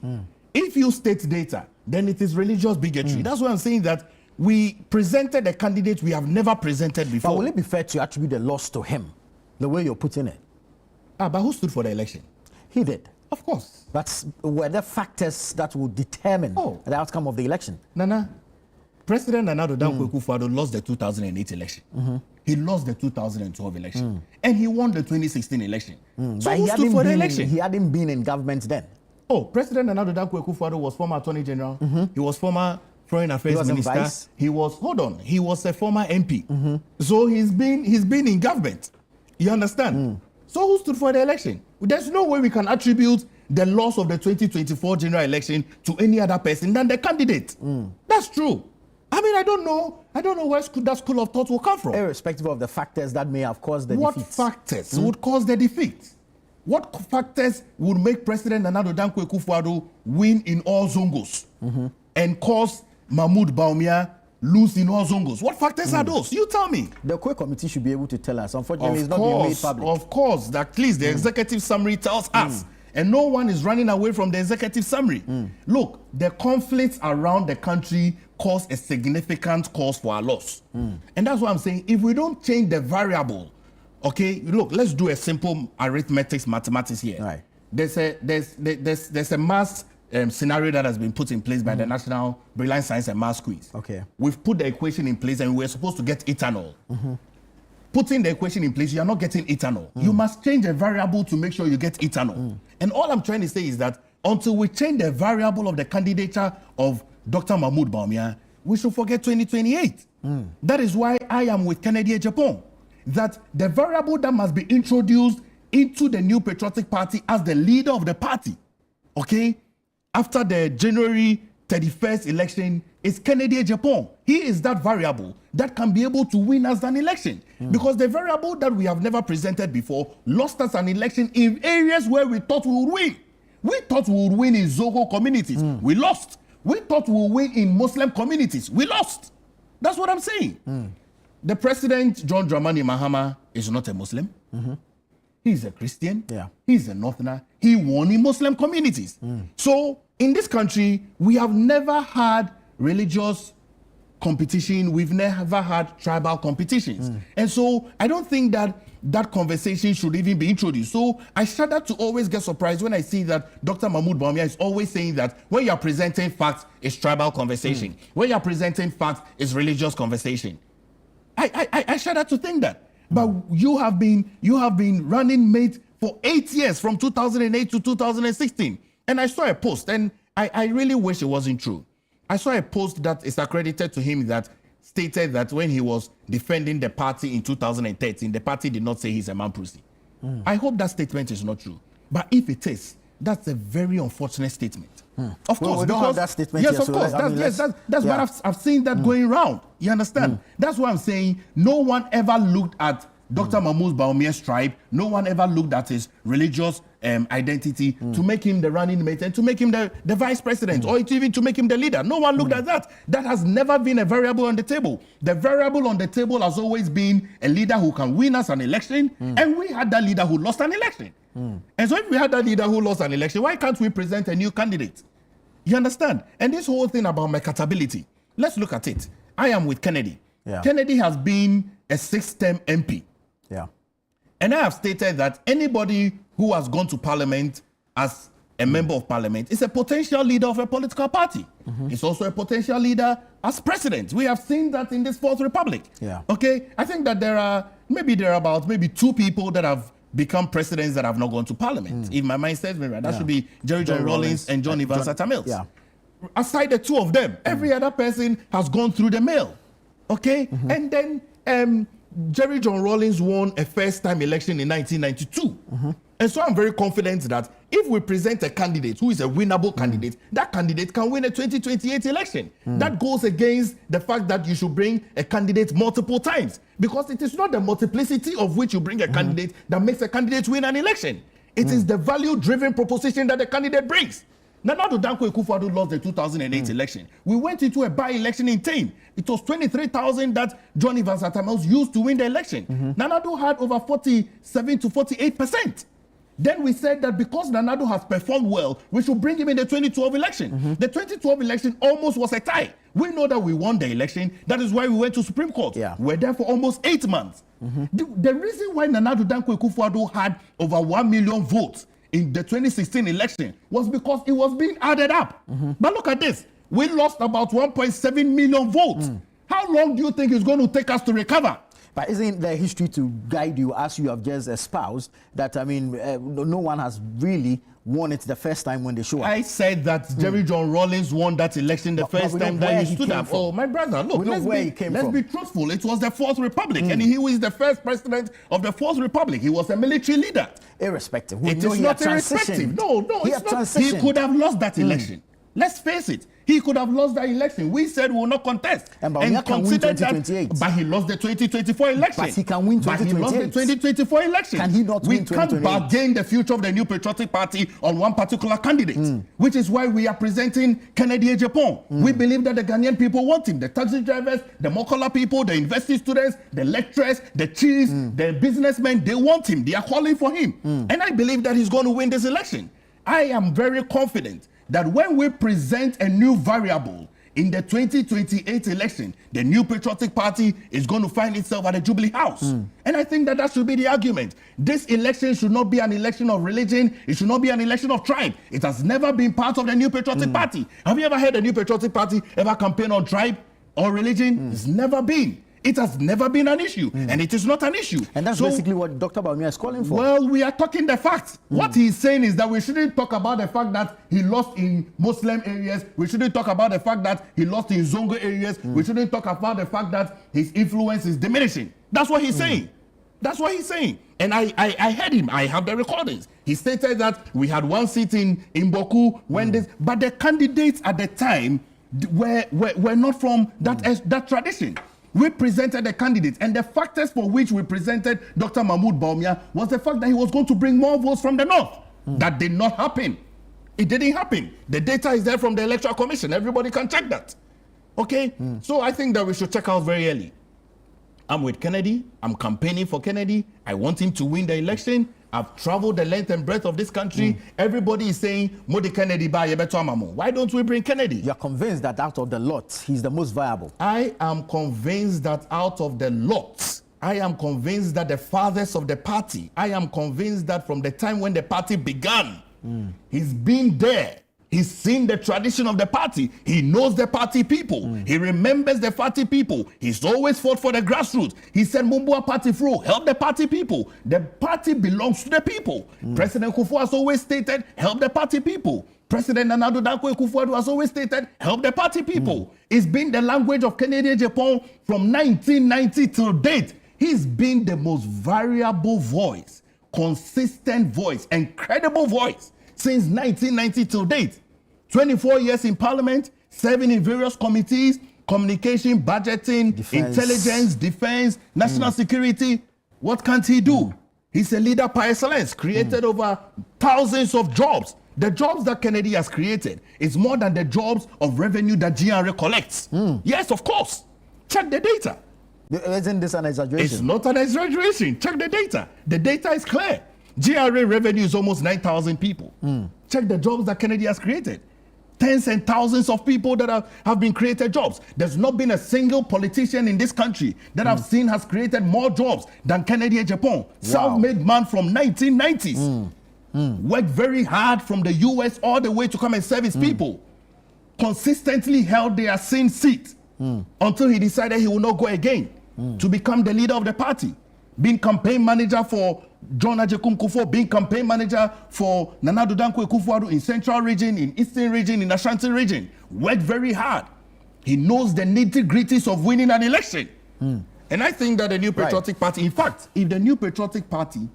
If you state data, then it is religious bigotry. That's why I'm saying that we presented a candidate we have never presented before. But will it be fair to attribute the loss to him, the way you're putting it? But who stood for the election? He did. Of course. But were there factors that would determine the outcome of the election? Nana, President Nanado Dankwa Ekufuado lost the 2008 election. He lost the 2012 election. And he won the 2016 election. So But who stood for the election? He hadn't been in government then. Oh, President Nana Dankwa Akufo-Addo was former Attorney General. He was former Foreign Affairs Minister. Vice. He was he was a former MP. So he's been in government. You understand? So who stood for the election? There's no way we can attribute the loss of the 2024 general election to any other person than the candidate. That's true. I mean, I don't know where that school of thought will come from. Irrespective of the factors that may have caused the defeat. What factors would cause the defeat? What factors would make President Nana Dankwa Akufo-Addo win in all zongos and cause Mahmoud Bawumia lose in all zongos? What factors are those? You tell me. The core committee should be able to tell us. Unfortunately, it's not being made public. Of course, at least the executive summary tells us. And no one is running away from the executive summary. Look, the conflicts around the country cause a significant cause for our loss. And that's what I'm saying. If we don't change the variable, okay, look, let's do a simple arithmetic mathematics here. Right. There's a mass scenario that has been put in place by the National Brilliant Science and Maths Quiz. Okay. We've put the equation in place and we're supposed to get ethanol. Putting the equation in place, you are not getting ethanol. You must change a variable to make sure you get ethanol. And all I'm trying to say is that until we change the variable of the candidature of Dr. Mahmoud Bawumia, we should forget 2028. That is why I am with Kennedy Japan. That the variable that must be introduced into the new Patriotic Party as the leader of the party, okay, after the January 31st election is Kennedy Japan. He is that variable that can be able to win us an election. Because the variable that we have never presented before lost us an election in areas where we thought we would win. We thought we would win in Zogo communities. We lost. We thought we would win in Muslim communities. We lost. That's what I'm saying. The president, John Dramani Mahama, is not a Muslim. He's a Christian. Yeah. He's a Northerner. He won in Muslim communities. So in this country, we have never had religious competition. We've never had tribal competitions. And so I don't think that that conversation should even be introduced. So I shudder to always get surprised when I see that Dr. Mahmoud Bawumia is always saying that when you're presenting facts, it's tribal conversation. When you're presenting facts, it's religious conversation. I shudder to think that. But you have been running mate for 8 years, from 2008 to 2016. And I saw a post, and I really wish it wasn't true. I saw a post that is accredited to him that stated that when he was defending the party in 2013, the party did not say he's a Mamprisi. I hope that statement is not true. But if it is, that's a very unfortunate statement. Of course, we don't have that statement yes, here, of so course. That's what I've seen that going around. You understand? That's why I'm saying no one ever looked at Dr. Mahmoud Bawumia's tribe. No one ever looked at his religious identity to make him the running mate and to make him the vice president or even to make him the leader. No one looked at that. That has never been a variable on the table. The variable on the table has always been a leader who can win us an election, and we had that leader who lost an election. And so if we had that leader who lost an election, why can't we present a new candidate? You understand? And this whole thing about marketability, let's look at it. I am with Kennedy. Yeah. Kennedy has been a 6-term MP. Yeah. And I have stated that anybody who has gone to parliament as a member of parliament is a potential leader of a political party. It's also a potential leader as president. We have seen that in this Fourth Republic. Yeah. Okay? I think that there are about 2 people that have become presidents that have not gone to parliament. If my mind serves me right, that should be Jerry John Rawlings and John Evans Atta Mills. Yeah. Aside the 2 of them, every other person has gone through the mail. Okay? And then Jerry John Rawlings won a first-time election in 1992. And so I'm very confident that if we present a candidate who is a winnable candidate, that candidate can win a 2028 election. That goes against the fact that you should bring a candidate multiple times, because it is not the multiplicity of which you bring a candidate that makes a candidate win an election. It is the value-driven proposition that the candidate brings. Nana Dankwa Akufo-Addo lost the 2008 election. We went into a by-election in Tame. It was 23,000 that John Evans Atta Mills used to win the election. Nanado had over 47 to 48%. Then we said that because Nanado has performed well, we should bring him in the 2012 election. The 2012 election almost was a tie. We know that we won the election. That is why we went to Supreme Court. Yeah. We were there for almost 8 months. The reason why Nana Dankwa Akufo-Addo had over 1 million votes in the 2016 election was because it was being added up. But look at this. We lost about 1.7 million votes. How long do you think it's going to take us to recover? But isn't there history to guide you, as you have just espoused, that, I mean, no one has really won it the first time when they show up. I said that Jerry John Rawlings won that election the first time that he stood up. Oh, my brother, look, let's be truthful. It was the Fourth Republic, and he was the first president of the Fourth Republic. He was a military leader. Irrespective. It is not irrespective. No, it's not. He could have lost that election. Let's face it. He could have lost that election. We said we will not contest. And consider that. But he lost the 2024 election. But he can win 2028. But he lost the 2024 election. Can he not win 2028? We can't bargain the future of the New Patriotic Party on one particular candidate, which is why we are presenting Kennedy Japan. We believe that the Ghanaian people want him. The taxi drivers, the Mokola people, the university students, the lecturers, the chiefs, the businessmen, they want him. They are calling for him. And I believe that he's going to win this election. I am very confident that when we present a new variable in the 2028 election, the New Patriotic Party is going to find itself at the Jubilee House. And I think that that should be the argument. This election should not be an election of religion. It should not be an election of tribe. It has never been part of the New Patriotic Party. Have you ever heard the New Patriotic Party ever campaign on tribe or religion? It's never been. It has never been an issue, and it is not an issue. And that's basically what Dr. Bawumia is calling for. Well, we are talking the facts. What he's saying is that we shouldn't talk about the fact that he lost in Muslim areas. We shouldn't talk about the fact that he lost in Zongo areas. We shouldn't talk about the fact that his influence is diminishing. That's what he's saying. That's what he's saying. And I heard him. I have the recordings. He stated that we had one seat in Boku when this, but the candidates at the time were not from that tradition. We presented the candidates, and the factors for which we presented Dr. Mahmoud Bawumia was the fact that he was going to bring more votes from the north. That did not happen. It didn't happen. The data is there from the Electoral Commission. Everybody can check that. Okay? So I think that we should check out very early. I'm with Kennedy. I'm campaigning for Kennedy. I want him to win the election. I've traveled the length and breadth of this country. Everybody is saying, Modi Kennedy ba yebeto amamo. Why don't we bring Kennedy? You're convinced that out of the lot, he's the most viable. I am convinced that out of the lot, I am convinced that the fathers of the party, I am convinced that from the time when the party began, he's been there. He's seen the tradition of the party. He knows the party people. He remembers the party people. He's always fought for the grassroots. He said, Mumbua Party Fro, help the party people. The party belongs to the people. President Kufuor has always stated, help the party people. President Nana Addo Dankwa Akufo-Addo has always stated, help the party people. It's been the language of Kennedy Japan from 1990 till date. He's been the most variable voice, consistent voice, and credible voice since 1990 till date. 24 years in parliament, serving in various committees, communication, budgeting, intelligence, defense, national security. What can't he do? He's a leader par excellence, created over thousands of jobs. The jobs that Kennedy has created is more than the jobs of revenue that GRA collects. Yes, of course. Check the data. Isn't this an exaggeration? It's not an exaggeration. Check the data. The data is clear. GRA revenue is almost 9,000 people. Check the jobs that Kennedy has created. Tens and thousands of people that have been created jobs. There's not been a single politician in this country that I've seen has created more jobs than Kennedy Japan. Wow. Self-made man from 1990s. Worked very hard from the US all the way to come and serve his people. Consistently held their same seat until he decided he would not go again to become the leader of the party. Being campaign manager for John Ajekum Kufuor, being campaign manager for Nana Addo Dankwa Akufo-Addo in Central Region, in Eastern Region, in Ashanti Region. Worked very hard. He knows the nitty-gritties of winning an election. And I think that the New Patriotic Party, in fact, if the New Patriotic Party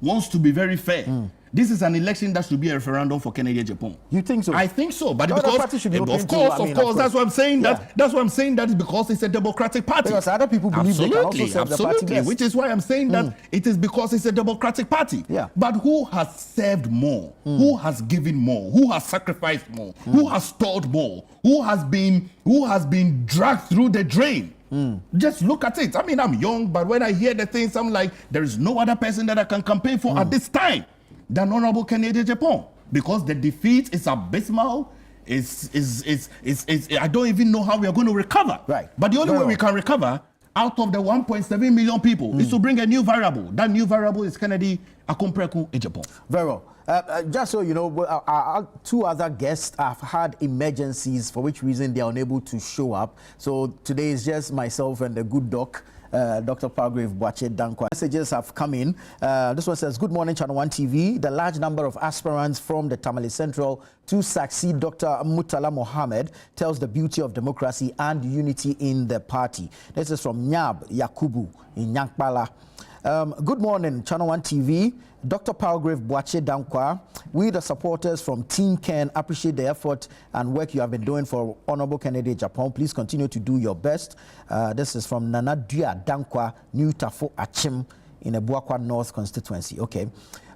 wants to be very fair, this is an election that should be a referendum for Kennedy Japan. You think so? I think so, but because of course, that's why I'm saying that. That's why I'm saying that is because it's a democratic party. Because other people believe they can also serve the party best. Which is why I'm saying that it is because it's a democratic party. But who has served more? Who has given more? Who has sacrificed more? Who has stalled more? Who has been dragged through the drain? Just look at it. I mean, I'm young, but when I hear the things, I'm like, there is no other person that I can campaign for at this time than Honorable Kennedy Japan, because the defeat is abysmal. I don't even know how we are going to recover. But the only way we can recover out of the 1.7 million people is to bring a new variable. That new variable is Kennedy Akompreku in Japan. Very well. Just so you know, our two other guests have had emergencies for which reason they are unable to show up. So today is just myself and the good doc. Dr. Palgrave Boache Dankwa. Messages have come in. This one says, good morning, ChannelOne TV. The large number of aspirants from the Tamale Central to succeed Dr. Murtala Mohammed tells the beauty of democracy and unity in the party. This is from Nyab Yakubu in Nyankpala. Good morning, ChannelOne TV. Dr. Palgrave Boache Dankwa, we the supporters from Team Ken appreciate the effort and work you have been doing for Honorable candidate Japan. Please continue to do your best. This is from Nana Dua Dankwa, New Tafo Achim in Abuakwa North constituency. Okay.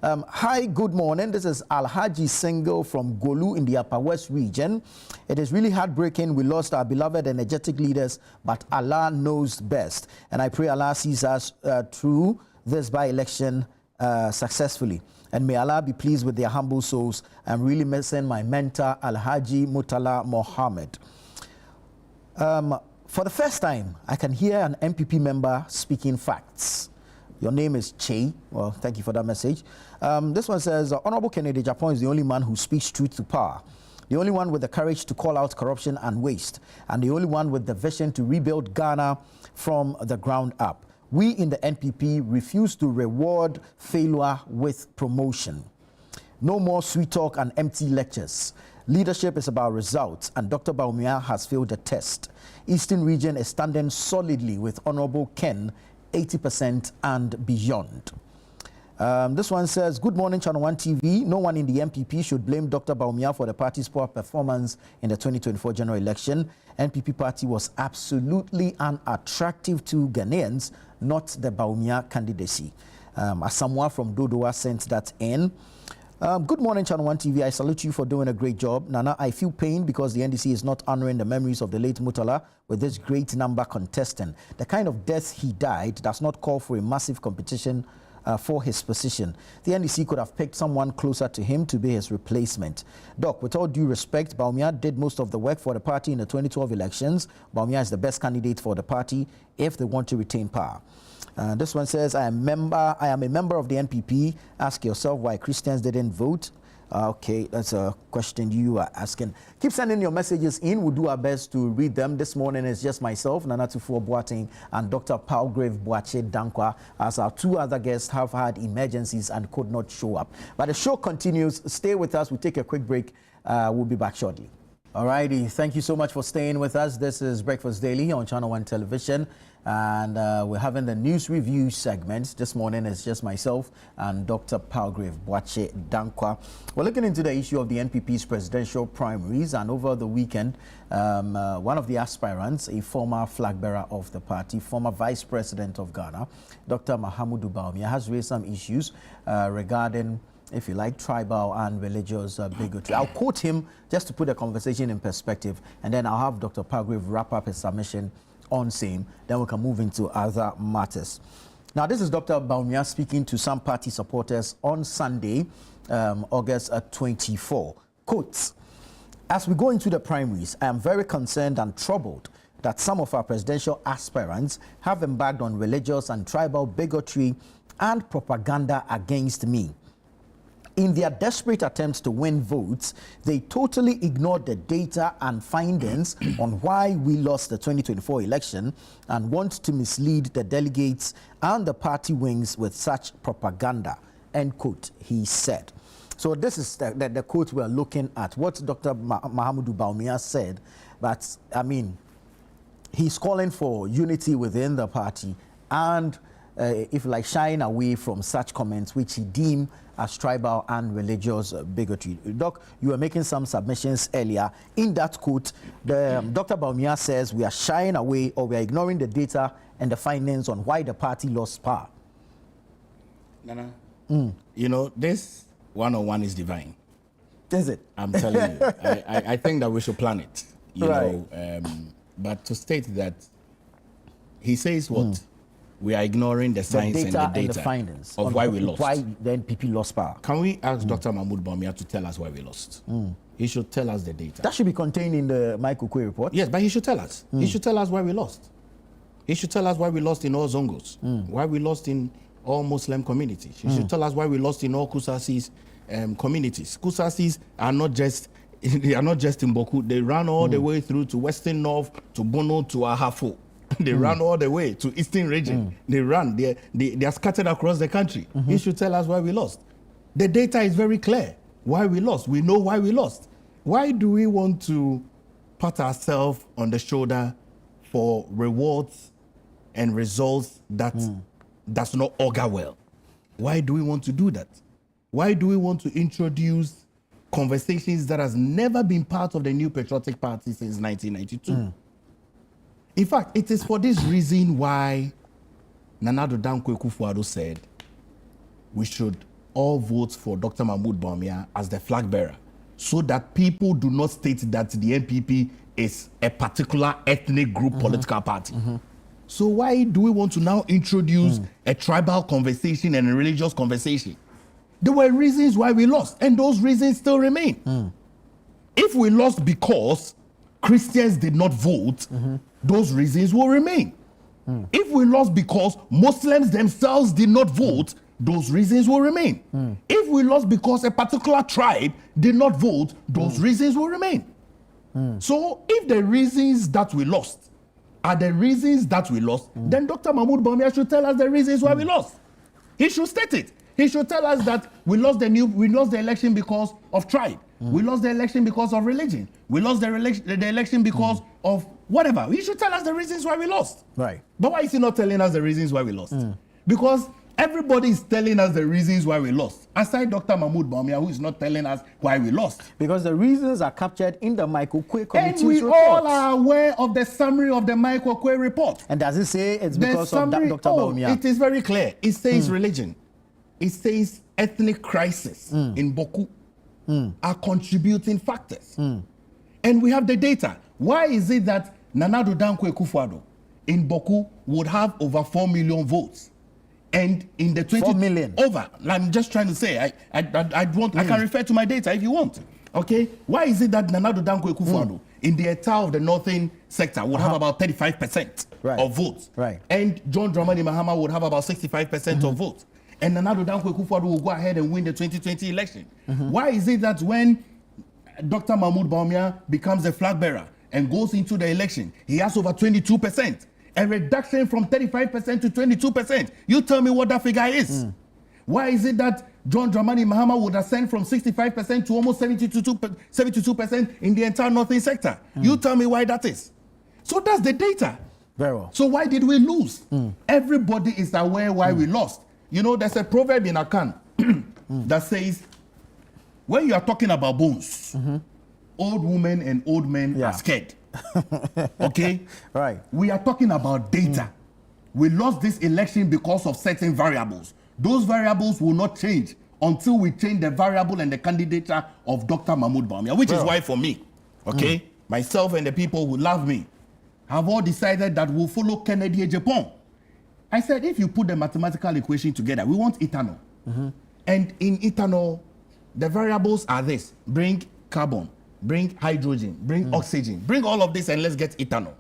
Hi, good morning. This is Alhaji Single from Golu in the Upper West region. It is really heartbreaking. We lost our beloved energetic leaders, but Allah knows best. And I pray Allah sees us through this by-election successfully. And may Allah be pleased with their humble souls. I'm really missing my mentor, Alhaji Murtala Mohammed. For the first time, I can hear an MPP member speaking facts. Your name is Che. Well, thank you for that message. This one says, Honorable Kennedy Japan is the only man who speaks truth to power. The only one with the courage to call out corruption and waste. And the only one with the vision to rebuild Ghana from the ground up. We in the NPP refuse to reward failure with promotion. No more sweet talk and empty lectures. Leadership is about results, and Dr. Bawumia has failed the test. Eastern region is standing solidly with Honorable Ken, 80% and beyond. This one says, good morning, ChannelOne TV. No one in the MPP should blame Dr. Bawumia for the party's poor performance in the 2024 general election. NPP party was absolutely unattractive to Ghanaians, not the Bawumia candidacy. Asamoah from Dodowa sent that in. Good morning, ChannelOne TV. I salute you for doing a great job. Nana, I feel pain because the NDC is not honoring the memories of the late Murtala with this great number contestant. The kind of death he died does not call for a massive competition for his position. The NDC could have picked someone closer to him to be his replacement. Doc, with all due respect, Bawumia did most of the work for the party in the 2012 elections. Bawumia is the best candidate for the party if they want to retain power. This one says, I am a member of the NPP. Ask yourself why Christians didn't vote. Okay, that's a question you are asking. Keep sending your messages in. We'll do our best to read them. This morning it's just myself, Nana Tufo Boateng, and Dr. Palgrave Boache Dankwa, as our two other guests have had emergencies and could not show up. But the show continues. Stay with us. We'll take a quick break. We'll be back shortly. Alrighty, thank you so much for staying with us. This is Breakfast Daily on ChannelOne Television, and we're having the news review segment. This morning it's just myself and Dr. Palgrave Boache Dankwa. We're looking into the issue of the NPP's presidential primaries, and over the weekend, one of the aspirants, a former flag bearer of the party, former vice president of Ghana, Dr. Mahamudu Bawumia, has raised some issues regarding, if you like, tribal and religious bigotry. I'll quote him just to put the conversation in perspective, and then I'll have Dr. Palgrave wrap up his submission on same. Then we can move into other matters. Now, this is Dr. Bawumia speaking to some party supporters on Sunday, August 24. Quotes, as we go into the primaries, I am very concerned and troubled that some of our presidential aspirants have embarked on religious and tribal bigotry and propaganda against me. In their desperate attempts to win votes, they totally ignored the data and findings on why we lost the 2024 election and want to mislead the delegates and the party wings with such propaganda, end quote, he said. So this is the quote we're looking at, what Dr. Mahamudu Bawumia said. But, I mean, he's calling for unity within the party and, if like, shying away from such comments which he deemed as tribal and religious bigotry. Doc, you were making some submissions earlier. In that quote, Dr. Bawumia says we are shying away or we are ignoring the data and the findings on why the party lost power. Nana, you know, this one-on-one is divine. Is it? I'm telling you. I think that we should plan it, you right. know. But to state that, he says what? We are ignoring the science and the findings of why we lost. Why the NPP lost power. Can we ask Dr. Mahamudu Bawumia to tell us why we lost? He should tell us the data. That should be contained in the Mike Okwe report. Yes, but he should tell us. He should tell us why we lost. He should tell us why we lost in all Zongos, why we lost in all Muslim communities. He should tell us why we lost in all Kusasis communities. Kusasis are not just in Boku. They run all the way through to Western North, to Bono, to Ahafo. They run all the way to Eastern region. They run. They are scattered across the country. He should tell us why we lost. The data is very clear. Why we lost. We know why we lost. Why do we want to pat ourselves on the shoulder for rewards and results that does not augur well? Why do we want to do that? Why do we want to introduce conversations that has never been part of the New Patriotic Party since 1992? In fact, it is for this reason why Nana Addo Dankwa Akufo-Addo said we should all vote for Dr. Mahmoud Bawumia as the flag bearer, so that people do not state that the NPP is a particular ethnic group political party. So why do we want to now introduce a tribal conversation and a religious conversation? There were reasons why we lost, and those reasons still remain. If we lost because Christians did not vote, those reasons will remain. If we lost because Muslims themselves did not vote, those reasons will remain. If we lost because a particular tribe did not vote, those reasons will remain. So if the reasons that we lost are the reasons that we lost, then Dr. Mahmoud Bawumia should tell us the reasons why we lost. He should state it. He should tell us that we lost the election because of tribe. We lost the election because of religion. We lost the election because of whatever. He should tell us the reasons why we lost. Right. But why is he not telling us the reasons why we lost? Because everybody is telling us the reasons why we lost, aside Dr. Mahmoud Bawumia, who is not telling us why we lost. Because the reasons are captured in the Michael Quay Committee's and we report. all are aware of the summary of the Michael Quay report. And does it say it's because of summary, Dr. Bawumia? It is very clear. It says religion. It says ethnic crisis in Boku are contributing factors. And we have the data. Why is it that Nana Addo Dankwa Akufo-Addo in Boku would have over 4 million votes? And in the 4 million. Over. I'm just trying to say, I can refer to my data if you want. Okay? Why is it that Nana Addo Dankwa Akufo-Addo in the entire of the northern sector would have about 35% of votes? Right. And John Dramani Mahama would have about 65% of votes. And Nana Addo Dankwa Akufo-Addo will go ahead and win the 2020 election. Why is it that when Dr. Mahmoud Bawumia becomes a flag bearer and goes into the election, he has over 22%? A reduction from 35% to 22%. You tell me what that figure is. Why is it that John Dramani Mahama would ascend from 65% to almost 72% in the entire northern sector? You tell me why that is. So that's the data. Very well. So why did we lose? Everybody is aware why we lost. You know, there's a proverb in Akan that says, when you are talking about bones, old women and old men are scared. Okay? Right. We are talking about data. We lost this election because of certain variables. Those variables will not change until we change the variable and the candidature of Dr. Mahmoud Bawumia, which is why for me, okay, myself and the people who love me have all decided that we'll follow Kennedy Japan. I said, if you put the mathematical equation together, we want ethanol. And in ethanol, the variables are this: bring carbon, bring hydrogen, bring oxygen, bring all of this and let's get ethanol.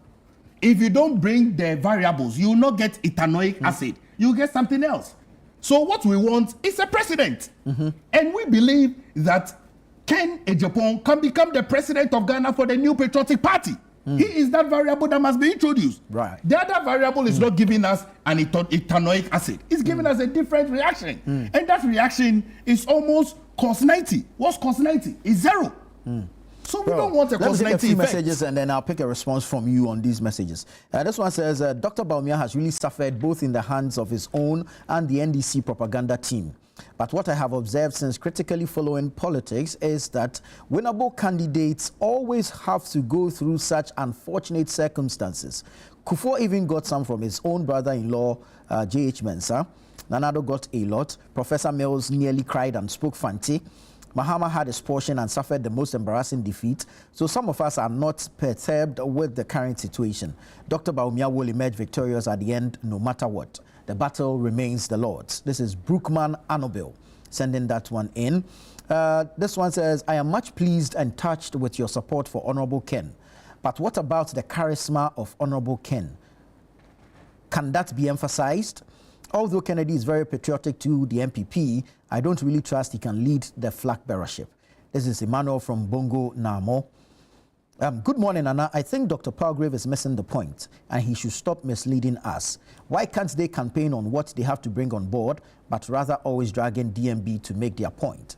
If you don't bring the variables, you will not get ethanoic acid. You get something else. So what we want is a president. And we believe that Ken Ejapong can become the president of Ghana for the New Patriotic Party. He is that variable that must be introduced. Right. The other variable is not giving us an ethanoic acid. It's giving us a different reaction. And that reaction is almost cos 90. What's cos 90? It's 0. So we don't want a cos 90 effect. Let me take a few effect. messages and then I'll pick a response from you on these messages. This one says, Dr. Bawumia has really suffered both in the hands of his own and the NDC propaganda team. But what I have observed since critically following politics is that winnable candidates always have to go through such unfortunate circumstances. Kufuor even got some from his own brother-in-law, J.H. Mensah. Nana Addo got a lot. Professor Mills nearly cried and spoke Fanti. Mahama had his portion and suffered the most embarrassing defeat. So some of us are not perturbed with the current situation. Dr. Bawumia will emerge victorious at the end no matter what. The battle remains the Lord's. This is Brookman Annabelle sending that one in. This one says, I am much pleased and touched with your support for Honorable Ken. But what about the charisma of Honorable Ken? Can that be emphasized? Although Kennedy is very patriotic to the MPP, I don't really trust he can lead the flag bearership. This is Emmanuel from Bongo Namo. Good morning, Anna. I think Dr. Palgrave is missing the point, and he should stop misleading us. Why can't they campaign on what they have to bring on board, but rather always dragging DMB to make their point?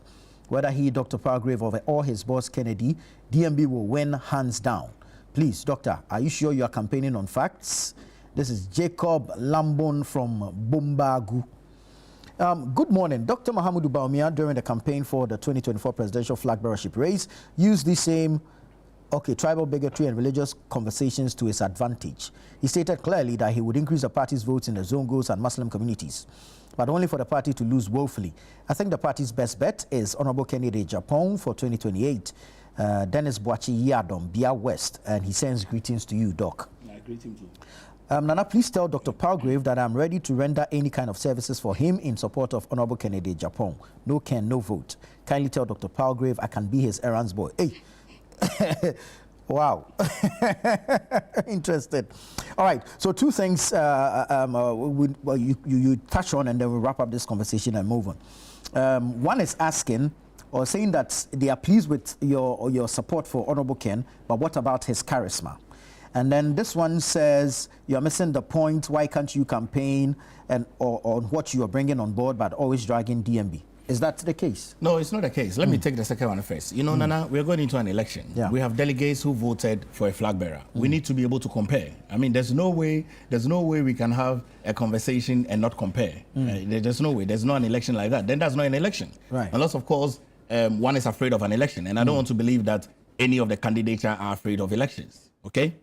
Whether he, Dr. Palgrave, or his boss, Kennedy, DMB will win hands down. Please, Doctor, are you sure you are campaigning on facts? This is Jacob Lambon from Bumbagu. Good morning. Dr. Mahamudu Bawumia, during the campaign for the 2024 presidential flag bearership race, used the same tribal bigotry and religious conversations to his advantage. He stated clearly that he would increase the party's votes in the Zongos and Muslim communities, but only for the party to lose woefully. I think the party's best bet is Honorable candidate Japan for 2028, Dennis Boachi Yadom, Bia West, and he sends greetings to you, Doc. I greet him too. Nana, please tell Dr. Palgrave that I'm ready to render any kind of services for him in support of Honorable candidate Japan. No can, no vote. Kindly tell Dr. Palgrave I can be his errands boy. Hey. Wow. Interested. All right. So two things you touch on, and then we'll wrap up this conversation and move on. One is asking or saying that they are pleased with your support for Honorable Ken, but what about his charisma? And then this one says you're missing the point. Why can't you campaign or on what you are bringing on board, but always dragging DMB? Is that the case? No, it's not the case. Let me take the second one first. You know, Nana, we're going into an election. Yeah. We have delegates who voted for a flag bearer. We need to be able to compare. I mean, there's no way we can have a conversation and not compare. There's no way. There's not an election like that. Then that's not an election. Right. Unless, of course, one is afraid of an election. And I don't want to believe that any of the candidates are afraid of elections. Okay?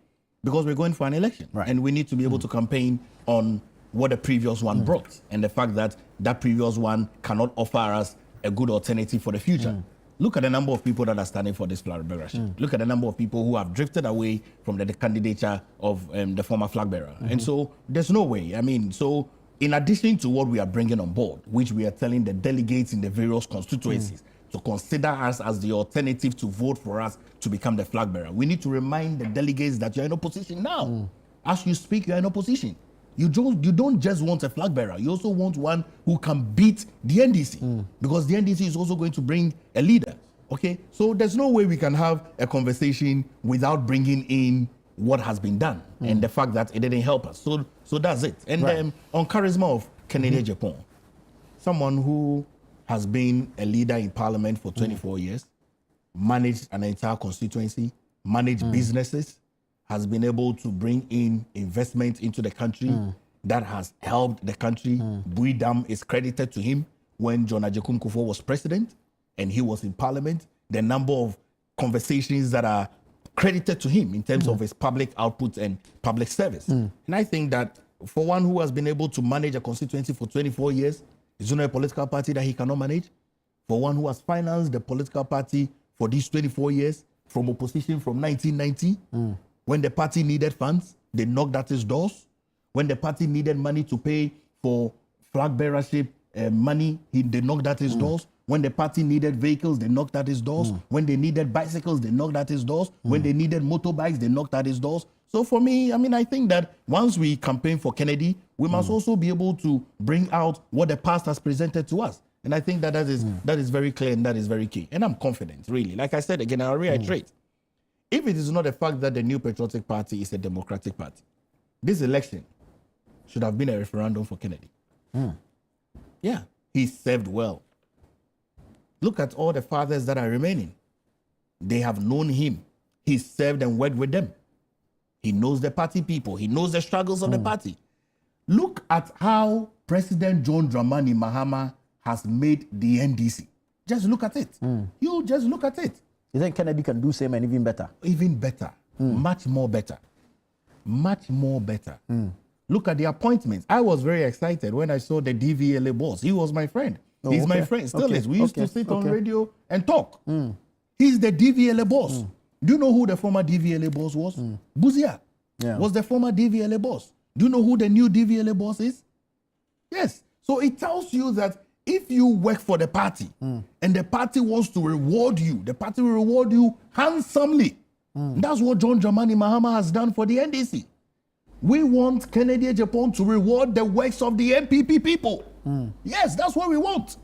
Because we're going for an election. Right. And we need to be able to campaign on what the previous one brought, and the fact that that previous one cannot offer us a good alternative for the future. Look at the number of people that are standing for this flag bearership. Look at the number of people who have drifted away from the candidature of the former flag bearer. And so there's no way. I mean, so in addition to what we are bringing on board, which we are telling the delegates in the various constituencies to consider us as the alternative to vote for us to become the flag bearer, we need to remind the delegates that you're in opposition now. As you speak, you're in opposition. You don't just want a flag bearer. You also want one who can beat the NDC, because the NDC is also going to bring a leader. Okay, so there's no way we can have a conversation without bringing in what has been done and the fact that it didn't help us. So that's it. And on charisma of Kennedy Japan, someone who has been a leader in parliament for 24 years, managed an entire constituency, managed businesses, has been able to bring in investment into the country that has helped the country. Bui Dam is credited to him when John Ajekun Kufuor was president and he was in parliament. The number of conversations that are credited to him in terms of his public output and public service. And I think that for one who has been able to manage a constituency for 24 years, is there a political party that he cannot manage? For one who has financed the political party for these 24 years from opposition from 1990, when the party needed funds, they knocked at his doors. When the party needed money to pay for flag bearership money, they knocked at his doors. When the party needed vehicles, they knocked at his doors. When they needed bicycles, they knocked at his doors. When they needed motorbikes, they knocked at his doors. So for me, I mean, I think that once we campaign for Kennedy, we must also be able to bring out what the past has presented to us. And I think that that is very clear and that is very key. And I'm confident, really. Like I said again, I'll reiterate. If it is not the fact that the New Patriotic Party is a democratic party, this election should have been a referendum for Kennedy. Yeah, he served well. Look at all the fathers that are remaining. They have known him. He served and worked with them. He knows the party people. He knows the struggles of the party. Look at how President John Dramani Mahama has made the NDC. Just look at it. You just look at it. You think Kennedy can do same and even better? Even better. Much more better. Much more better. Look at the appointments. I was very excited when I saw the DVLA boss. He was my friend. He's my friend, still is. We used to sit on radio and talk. He's the DVLA boss. Do you know who the former DVLA boss was? Buzia was the former DVLA boss. Do you know who the new DVLA boss is? Yes. So it tells you that if you work for the party and the party wants to reward you, the party will reward you handsomely. That's what John Dramani Mahama has done for the NDC. We want Kennedy Japan to reward the works of the MPP people. Yes, that's what we want.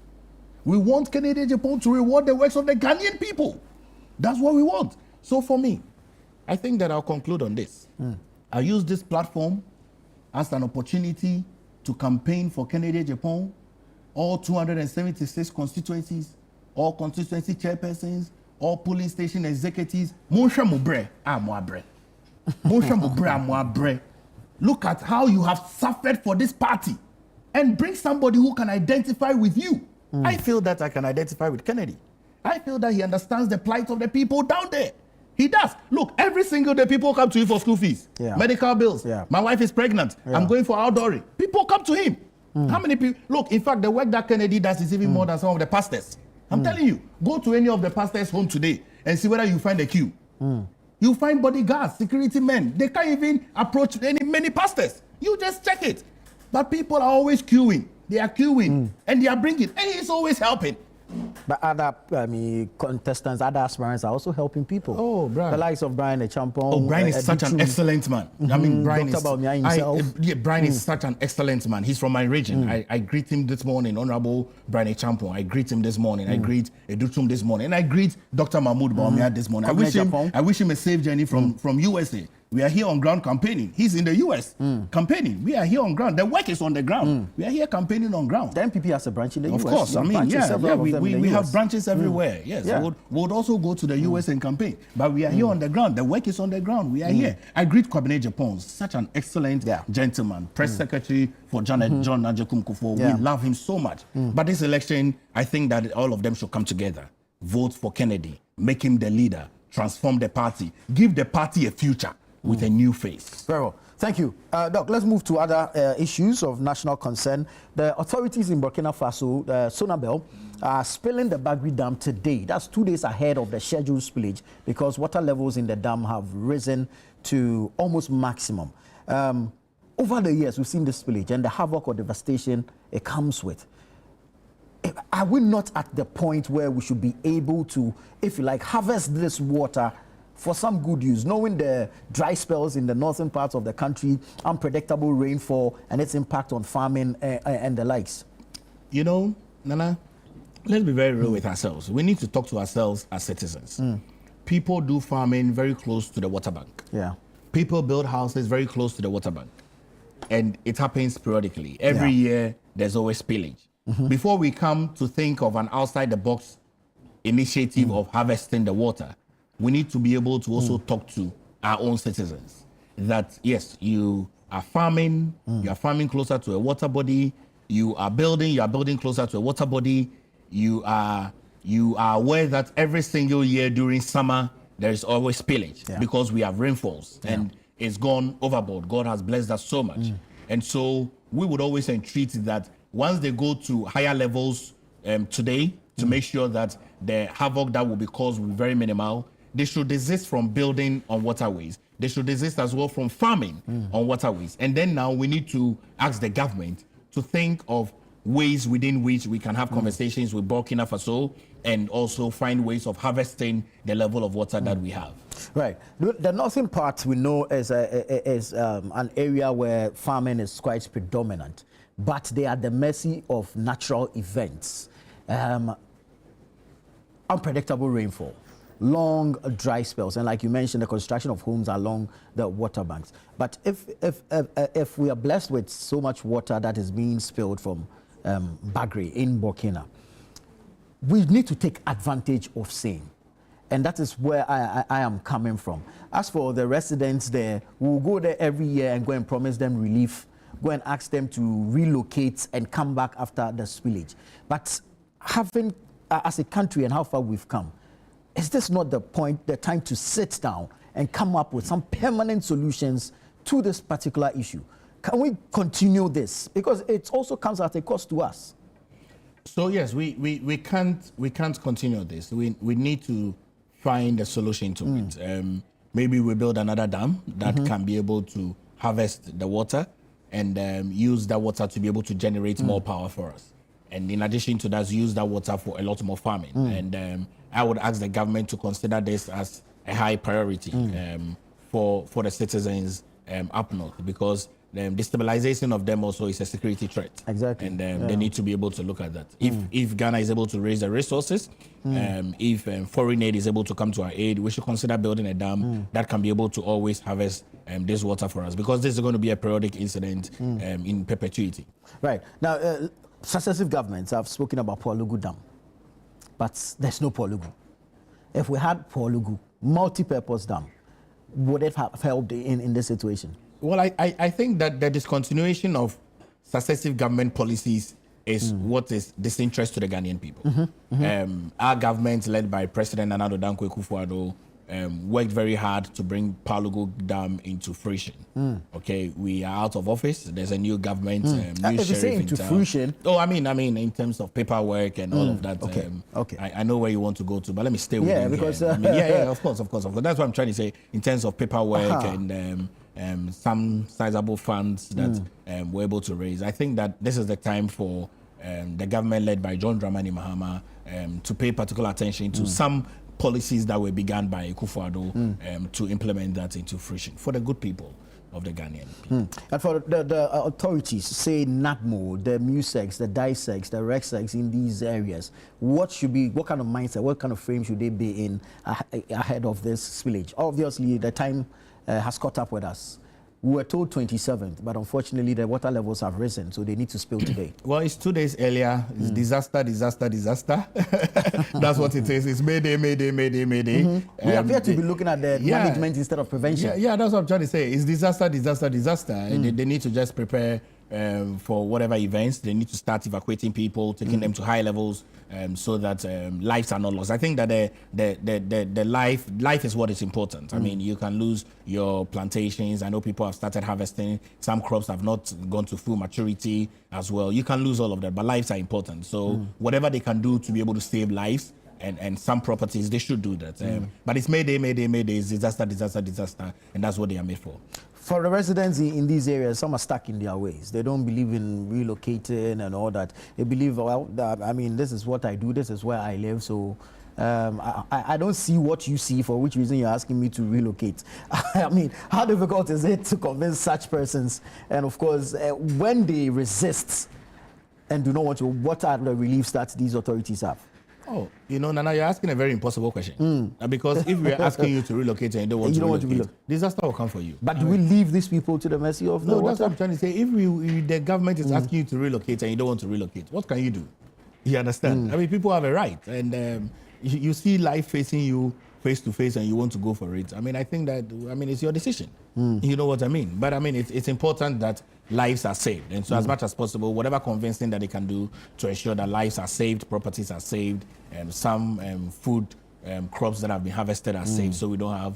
We want Kennedy Japan to reward the works of the Ghanaian people. That's what we want. So for me, I think that I'll conclude on this. I use this platform as an opportunity to campaign for Kennedy Japan, all 276 constituencies, all constituency chairpersons, all polling station executives. Monsha Mubre, Amwabre. Monsha Mubre, Amwabre. Look at how you have suffered for this party and bring somebody who can identify with you. I feel that I can identify with Kennedy. I feel that he understands the plight of the people down there. He does. Look, every single day people come to him for school fees, medical bills. My wife is pregnant. I'm going for outdooring. People come to him. How many people? Look, in fact, the work that Kennedy does is even more than some of the pastors. I'm telling you, go to any of the pastors' home today and see whether you find a queue. You find bodyguards, security men. They can't even approach many pastors. You just check it. But people are always queuing. They are queuing and they are bringing. And he's always helping. But other contestants, other aspirants are also helping people. Oh, Brian. The likes of Brian Echampong. Oh, Brian is such an excellent man. I mean, Brian Brian is such an excellent man. He's from my region. I greet him this morning, Honorable Brian Echampong. I greet him this morning. I greet Edutum this morning. And I greet Dr. Mahmoud Baumia this morning. I wish him a safe journey from USA. We are here on ground campaigning. He's in the US campaigning. We are here on ground. The work is on the ground. We are here campaigning on ground. The MPP has a branch in the US. Of course. I mean, we have branches everywhere. Yes. We would also go to the US and campaign. But we are here on the ground. The work is on the ground. We are here. I greet Kwabene Japan, such an excellent gentleman. Press Secretary for John Najekum Kufo. We love him so much. But this election, I think that all of them should come together. Vote for Kennedy. Make him the leader. Transform the party. Give the party a future. With a new face. Very well. Thank you. Doc, let's move to other issues of national concern. The authorities in Burkina Faso, Sonabel, are spilling the Bagri Dam today. That's 2 days ahead of the scheduled spillage because water levels in the dam have risen to almost maximum. Over the years, we've seen this spillage and the havoc or devastation it comes with. Are we not at the point where we should be able to, if you like, harvest this water for some good use, knowing the dry spells in the northern parts of the country, unpredictable rainfall, and its impact on farming and the likes? You know, Nana, let's be very real with ourselves. We need to talk to ourselves as citizens. People do farming very close to the water bank. People build houses very close to the water bank. And it happens periodically. Every year, there's always spillage. Before we come to think of an outside-the-box initiative of harvesting the water, we need to be able to also talk to our own citizens that, yes, you are farming closer to a water body, you are building closer to a water body, you are aware that every single year during summer, there is always spillage because we have rainfalls and it's gone overboard. God has blessed us so much. And so we would always entreat that once they go to higher levels today, to make sure that the havoc that will be caused will be very minimal, they should desist from building on waterways. They should desist as well from farming on waterways. And then now we need to ask the government to think of ways within which we can have conversations with Burkina Faso and also find ways of harvesting the level of water that we have. Right. The northern part we know is an area where farming is quite predominant, but they are at the mercy of natural events. Unpredictable rainfall, long dry spells, and like you mentioned, the construction of homes along the water banks. But if we are blessed with so much water that is being spilled from Bagri in Burkina, we need to take advantage of same. And that is where I am coming from. As for the residents there, we'll go there every year and go and promise them relief, go and ask them to relocate and come back after the spillage. But having, as a country and how far we've come, is this not the time to sit down and come up with some permanent solutions to this particular issue? Can we continue this? Because it also comes at a cost to us. So yes, we can't continue this. We need to find a solution to it. Maybe we build another dam that can be able to harvest the water and use that water to be able to generate more power for us. And in addition to that, use that water for a lot more farming. And I would ask the government to consider this as a high priority for the citizens up north, because destabilization of them also is a security threat. Exactly. And they need to be able to look at that. If Ghana is able to raise the resources, if foreign aid is able to come to our aid, we should consider building a dam that can be able to always harvest this water for us, because this is going to be a periodic incident in perpetuity. Right. Now, successive governments have spoken about Polugu Dam, but there's no Polugu. If we had Polugu, multi-purpose dam, would it have helped in this situation? Well, I think that the discontinuation of successive government policies is what is disinterest to the Ghanaian people. Our government, led by President Nana Addo Dankwa Akufo-Addo, worked very hard to bring Polugu Dam into fruition. Okay, we are out of office. There's a new government, new if you say into fruition, I mean, in terms of paperwork and all of that. Okay. I know where you want to go to, but let me stay with you. Because here. Of course. That's what I'm trying to say in terms of paperwork and some sizable funds that we're able to raise. I think that this is the time for the government led by John Dramani Mahama to pay particular attention to some policies that were begun by Akufo-Addo to implement that into fruition for the good people of the Ghanaian people. And for the authorities, say NAPMO, the MUSEX, the DISEX, the REXEX in these areas, what kind of mindset, what kind of frame should they be in ahead of this spillage? Obviously, the time has caught up with us. We were told 27th, but unfortunately the water levels have risen, so they need to spill today. Well, it's 2 days earlier. It's disaster. That's what it is. It's Mayday. We appear to be looking at the management instead of prevention. Yeah, that's what I'm trying to say. It's disaster. And they need to just prepare for whatever events. They need to start evacuating people, taking them to high levels, so that lives are not lost. I think that the life is what is important. I mean, you can lose your plantations. I know people have started harvesting. Some crops have not gone to full maturity as well. You can lose all of that, but lives are important. So whatever they can do to be able to save lives and some properties, they should do that. But it's Mayday, it's disaster, and that's what they are made for. For the residents in these areas, some are stuck in their ways. They don't believe in relocating and all that. They believe, well, this is what I do, this is where I live, so I don't see what you see, for which reason you're asking me to relocate. I mean, how difficult is it to convince such persons? And of course, when they resist and do not want to, what are the reliefs that these authorities have? Oh, Nana, you're asking a very impossible question. Because if we're asking you to relocate and you don't want to relocate, disaster will come for you. But do we leave these people to the mercy of the water? That's what I'm trying to say. If the government is asking you to relocate and you don't want to relocate, what can you do? You understand? I mean, people have a right. And you see life facing you face to face and you want to go for it. I mean, I think that, it's your decision. You know what I mean? But it's important that lives are saved. And so as much as possible, whatever convincing that they can do to ensure that lives are saved, properties are saved, some food crops that have been harvested are saved, so we don't have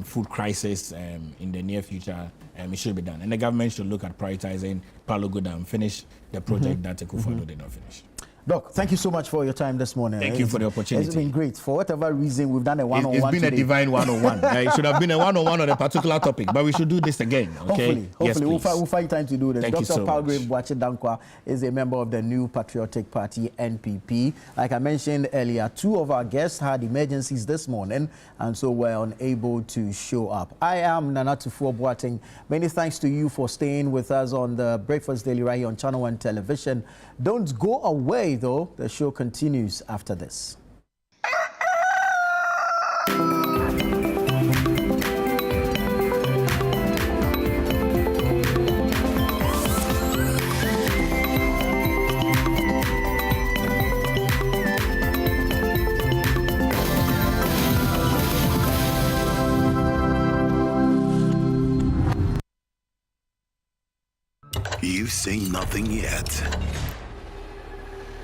food crisis in the near future, it should be done. And the government should look at prioritizing Polugu Dam, finish the project that Akufo-Addo did not finish. Doc, thank you so much for your time this morning. Thank you for the opportunity. It's been great. For whatever reason, we've done a one-on-one. It's been a divine one-on-one. It should have been a one-on-one on a particular topic, but we should do this again. Okay? Hopefully, we'll find time to do this. Thank you so Dr. much. Palgrave Boakye Dankwa is a member of the New Patriotic Party, NPP. Like I mentioned earlier, 2 of our guests had emergencies this morning, and so were unable to show up. I am Nana Tufo Boateng. Many thanks to you for staying with us on the Breakfast Daily right here on ChannelOne Television. Don't go away, though. The show continues after this. You've seen nothing yet.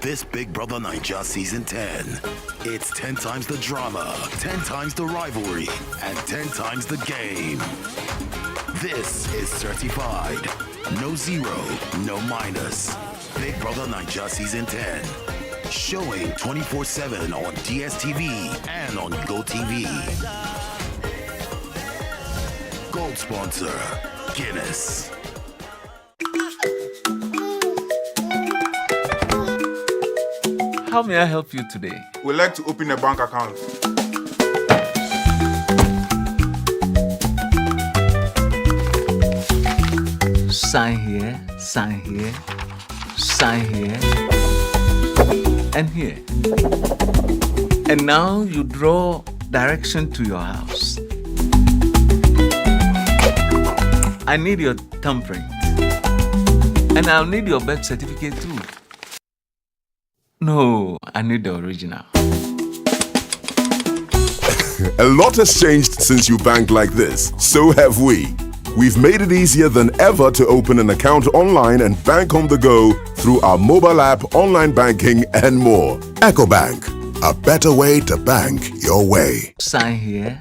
This Big Brother Naija Season 10. It's 10 times the drama, 10 times the rivalry, and 10 times the game. This is certified. No zero, no minus. Big Brother Naija Season 10. Showing 24/7 on DSTV and on GoTV. Gold sponsor, Guinness. How may I help you today? We'd like to open a bank account. sign here, sign here, sign here, and here. And now you draw direction to your house. I need your thumbprint. And I'll need your birth certificate too. No, I need the original. A lot has changed since you bank like this. So have we. We've made it easier than ever to open an account online and bank on the go through our mobile app, online banking, and more. EcoBank, a better way to bank your way. Sign here,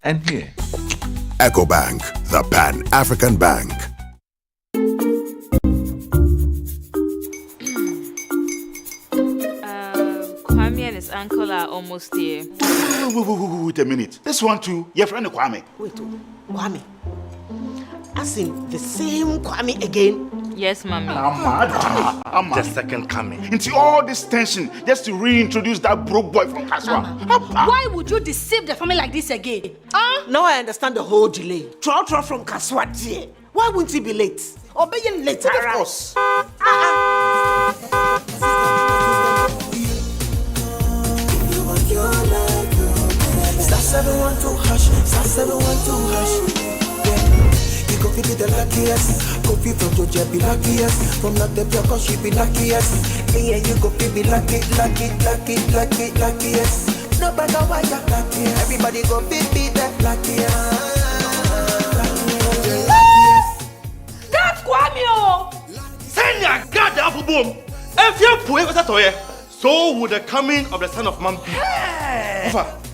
and here. EcoBank, the Pan-African Bank. Kwame and his uncle are almost here. Wait a minute. This one too, your friend Kwame. Wait, Kwame. As in the same Kwame again? Yes, mommy. I'm the second coming. Into all this tension just to reintroduce that broke boy from Kaswa. Why would you deceive the family like this again? Now I understand the whole delay. Troll from Kaswa. Why wouldn't he be late? Or be late? Of course. Star 712 hush, star 712 hush. You go be the luckiest. Go be from Georgia, be luckiest. From not the cause she be luckiest. Yeah, you go be luckiest. No matter why you're lucky. Everybody go be the luckiest. God, Kwame! Send your God the apple boom. If you're poor, what's that? So would the coming of the Son of Man be.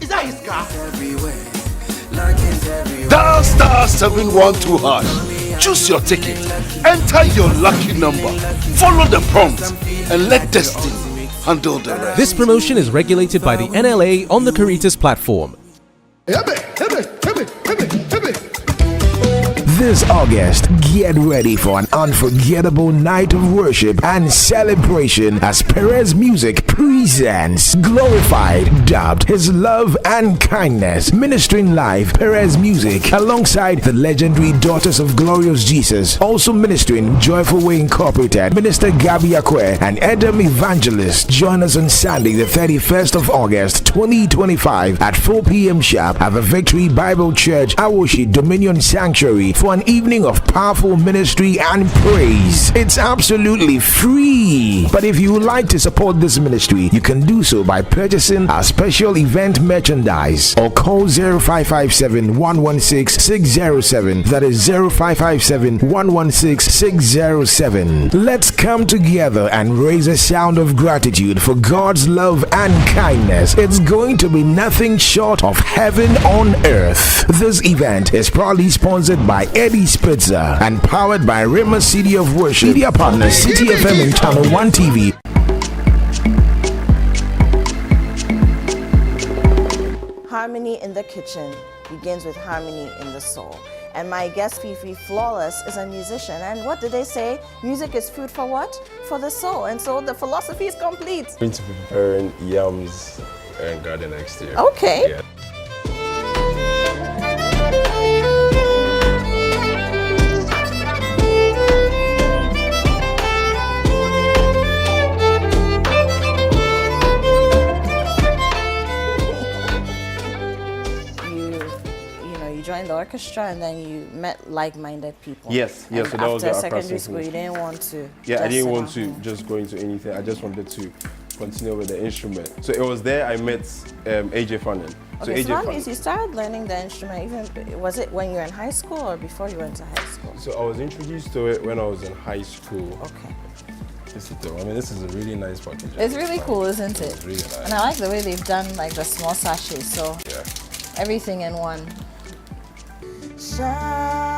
Is that his car? Dial star 712 hash. Choose your ticket. Enter your lucky number. Follow the prompts and let destiny handle the rest. This promotion is regulated by the NLA on the Caritas platform. This August, get ready for an unforgettable night of worship and celebration as Perez Music presents Glorified, dubbed His Love and Kindness. Ministering live, Perez Music, alongside the legendary Daughters of Glorious Jesus. Also ministering Joyful Way Incorporated, Minister Gabby Akwatia and Edom Evangelist. Join us on Sunday, the 31st of August, 2025 at 4 p.m. sharp at the Victory Bible Church, Awoshi Dominion Sanctuary for an evening of powerful ministry and praise. It's absolutely free. But if you would like to support this ministry, you can do so by purchasing our special event merchandise or call 0557 116 607. That is 0557 116 607. Let's come together and raise a sound of gratitude for God's love and kindness. It's going to be nothing short of heaven on earth. This event is proudly sponsored by Eddie Spitzer and powered by Rima City of Worship. Media partner City FM and ChannelOne TV. Harmony in the kitchen begins with harmony in the soul. And my guest, Fifi Flawless, is a musician. And what did they say? Music is food for what? For the soul. And so the philosophy is complete. I'm going to be preparing yams and garden next year. Okay. Yeah. Joined the orchestra and then you met like-minded people. Yes, and so that was the after secondary school, you didn't want to. Yeah, I didn't want to just go into anything. I just wanted to continue with the instrument. So it was there I met AJ Fannin. Okay, so that means you started learning the instrument. Even was it when you were in high school or before you went to high school? So I was introduced to it when I was in high school. Okay. This is a really nice package. It's really cool, isn't it? It's really nice. And I like the way they've done like the small sachets. So yeah, everything in one. Shine.